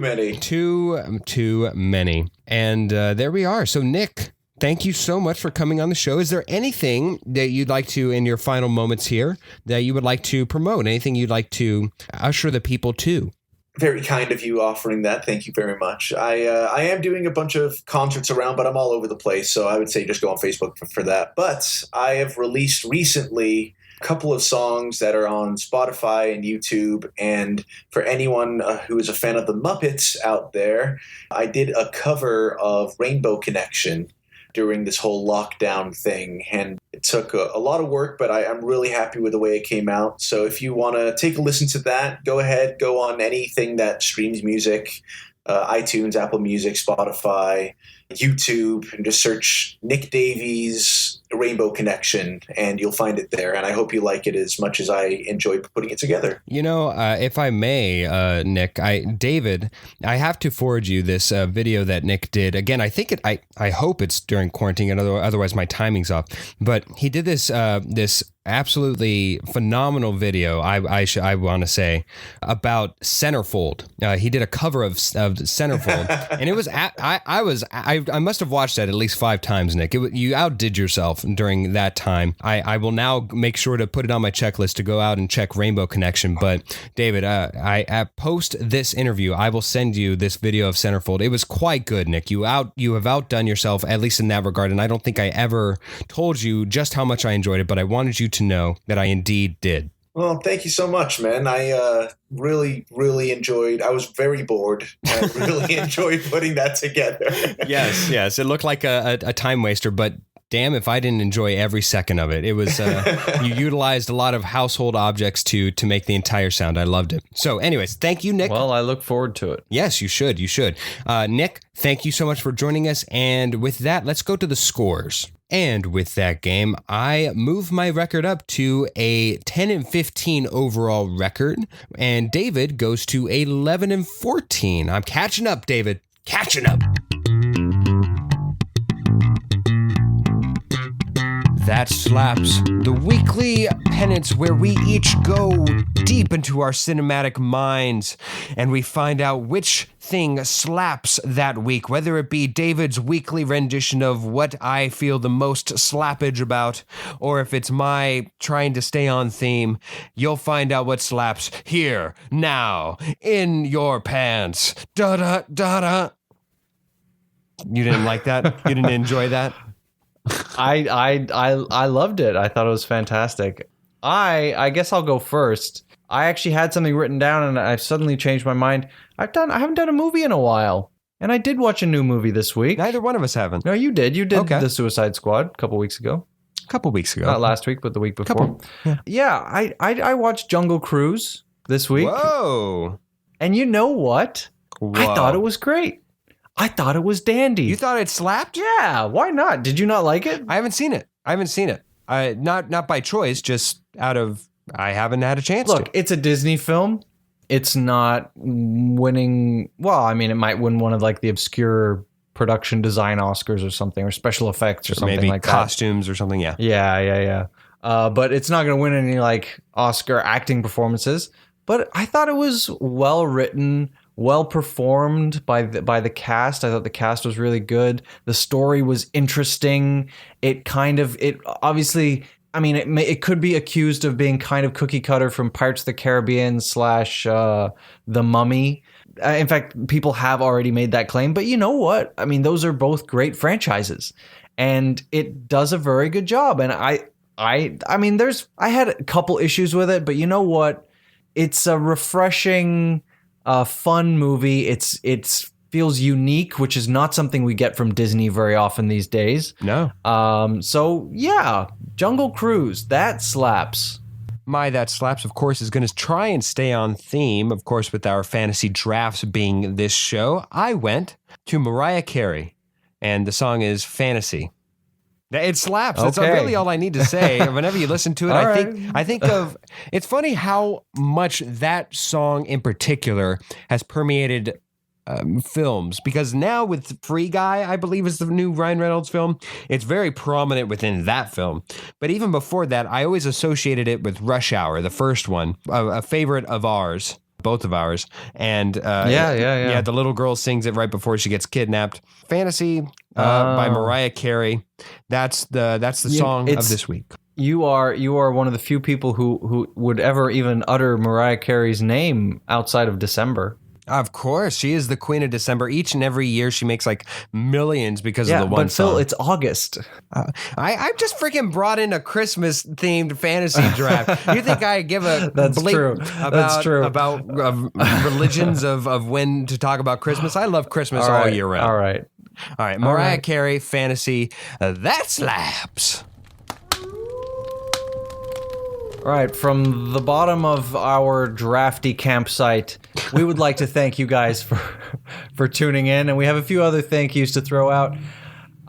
many. Too many. And there we are. So, Nick, thank you so much for coming on the show. Is there anything that you'd like to, in your final moments here, that you would like to promote? Anything you'd like to usher the people to? Very kind of you offering that. Thank you very much. I am doing a bunch of concerts around, but I'm all over the place. So I would say just go on Facebook for that. But I have released recently a couple of songs that are on Spotify and YouTube. And for anyone who is a fan of the Muppets out there, I did a cover of Rainbow Connection during this whole lockdown thing. And it took a lot of work, but I'm really happy with the way it came out. So if you want to take a listen to that, go ahead, go on anything that streams music, iTunes, Apple Music, Spotify, YouTube, and just search Nick Davies Rainbow Connection, and you'll find it there. And I hope you like it as much as I enjoy putting it together. You know, if I may, Nick, David, I have to forward you this video that Nick did. Again, I hope it's during quarantine, and otherwise my timing's off. But he did this absolutely phenomenal video, I want to say, about Centerfold. He did a cover of Centerfold, and it was I must have watched that at least 5 times, Nick. You outdid yourself during that time. I will now make sure to put it on my checklist to go out and check Rainbow Connection. But David, I post this interview, I will send you this video of Centerfold. It was quite good, Nick. You have outdone yourself, at least in that regard, and I don't think I ever told you just how much I enjoyed it, but I wanted you to know that I indeed did. Well, thank you so much, man. I really, really enjoyed. I was very bored. I really enjoyed putting that together. Yes. It looked like a time waster, but damn if I didn't enjoy every second of it. It was you utilized a lot of household objects to make the entire sound. I loved it. So anyways, thank you, Nick. Well, I look forward to it. Yes, you should. Nick, thank you so much for joining us. And with that, let's go to the scores. And with that game, I move my record up to a 10-15 overall record, and David goes to 11-14. I'm catching up, David. Catching up. That Slaps, the weekly penance where we each go deep into our cinematic minds and we find out which thing slaps that week, whether it be David's weekly rendition of what I feel the most slappage about, or if it's my trying to stay on theme. You'll find out what slaps here, now, in your pants. Da-da-da-da. You didn't like that? You didn't enjoy that? I loved it. I thought it was fantastic. I guess I'll go first. I actually had something written down and I've suddenly changed my mind. I haven't done a movie in a while. And I did watch a new movie this week. Neither one of us haven't. No, you did. You did Okay. The Suicide Squad a couple weeks ago. Not last week, but the week before. I watched Jungle Cruise this week. Whoa. And you know what? Whoa. I thought it was great. I thought it was dandy. You thought it slapped? Yeah, why not? Did you not like it? I haven't seen it. Not by choice, just out of I haven't had a chance Look, to. it's a Disney film. It's not winning. Well, I mean, it might win one of like the obscure production design Oscars or something, or special effects or something maybe like costumes or something. Yeah. Yeah. But it's not going to win any like Oscar acting performances. But I thought it was well written, well performed by the cast. I thought the cast was really good. The story was interesting. It obviously, I mean, it could be accused of being kind of cookie cutter from Pirates of the Caribbean / The Mummy. In fact, people have already made that claim. But you know what? I mean, those are both great franchises, and it does a very good job. And I mean, I had a couple issues with it, but you know what? It's a refreshing, fun movie. It feels unique, which is not something we get from Disney very often these days. No. So yeah, Jungle Cruise, that slaps. That slaps, of course, is going to try and stay on theme, of course, with our fantasy drafts being this show. I went to Mariah Carey, and the song is Fantasy. It slaps. That's really all I need to say. Whenever you listen to it, I think of. It's funny how much that song in particular has permeated films, because now with Free Guy, I believe is the new Ryan Reynolds film, it's very prominent within that film. But even before that, I always associated it with Rush Hour, the first one, a favorite of ours. Both of ours. And yeah, the little girl sings it right before she gets kidnapped. Fantasy by Mariah Carey. That's the song of this week. You are one of the few people who would ever even utter Mariah Carey's name outside of December. Of course, she is the queen of December. Each and every year, she makes like millions because of the one song. But Phil, it's August. I just freaking brought in a Christmas-themed fantasy draft. You think I give a bleep about religions of when to talk about Christmas? I love Christmas all year round. All right. Mariah Carey, fantasy, that slaps. All right, from the bottom of our drafty campsite, we would like to thank you guys for tuning in, and we have a few other thank yous to throw out.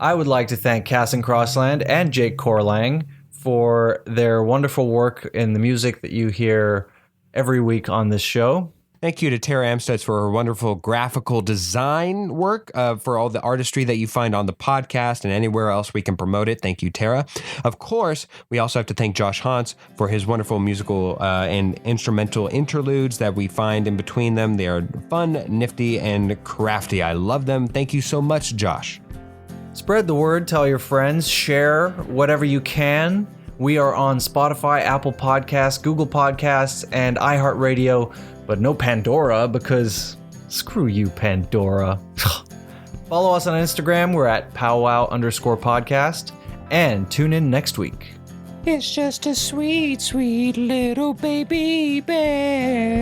I would like to thank Cass and Crossland and Jake Corlang for their wonderful work in the music that you hear every week on this show. Thank you to Tara Amstutz for her wonderful graphical design work, for all the artistry that you find on the podcast and anywhere else we can promote it. Thank you, Tara. Of course, we also have to thank Josh Hantz for his wonderful musical and instrumental interludes that we find in between them. They are fun, nifty, and crafty. I love them. Thank you so much, Josh. Spread the word, tell your friends, share whatever you can. We are on Spotify, Apple Podcasts, Google Podcasts, and iHeartRadio, but no Pandora because screw you, Pandora. Follow us on Instagram. We're at POWWOW_podcast. And tune in next week. It's just a sweet, sweet little baby bear.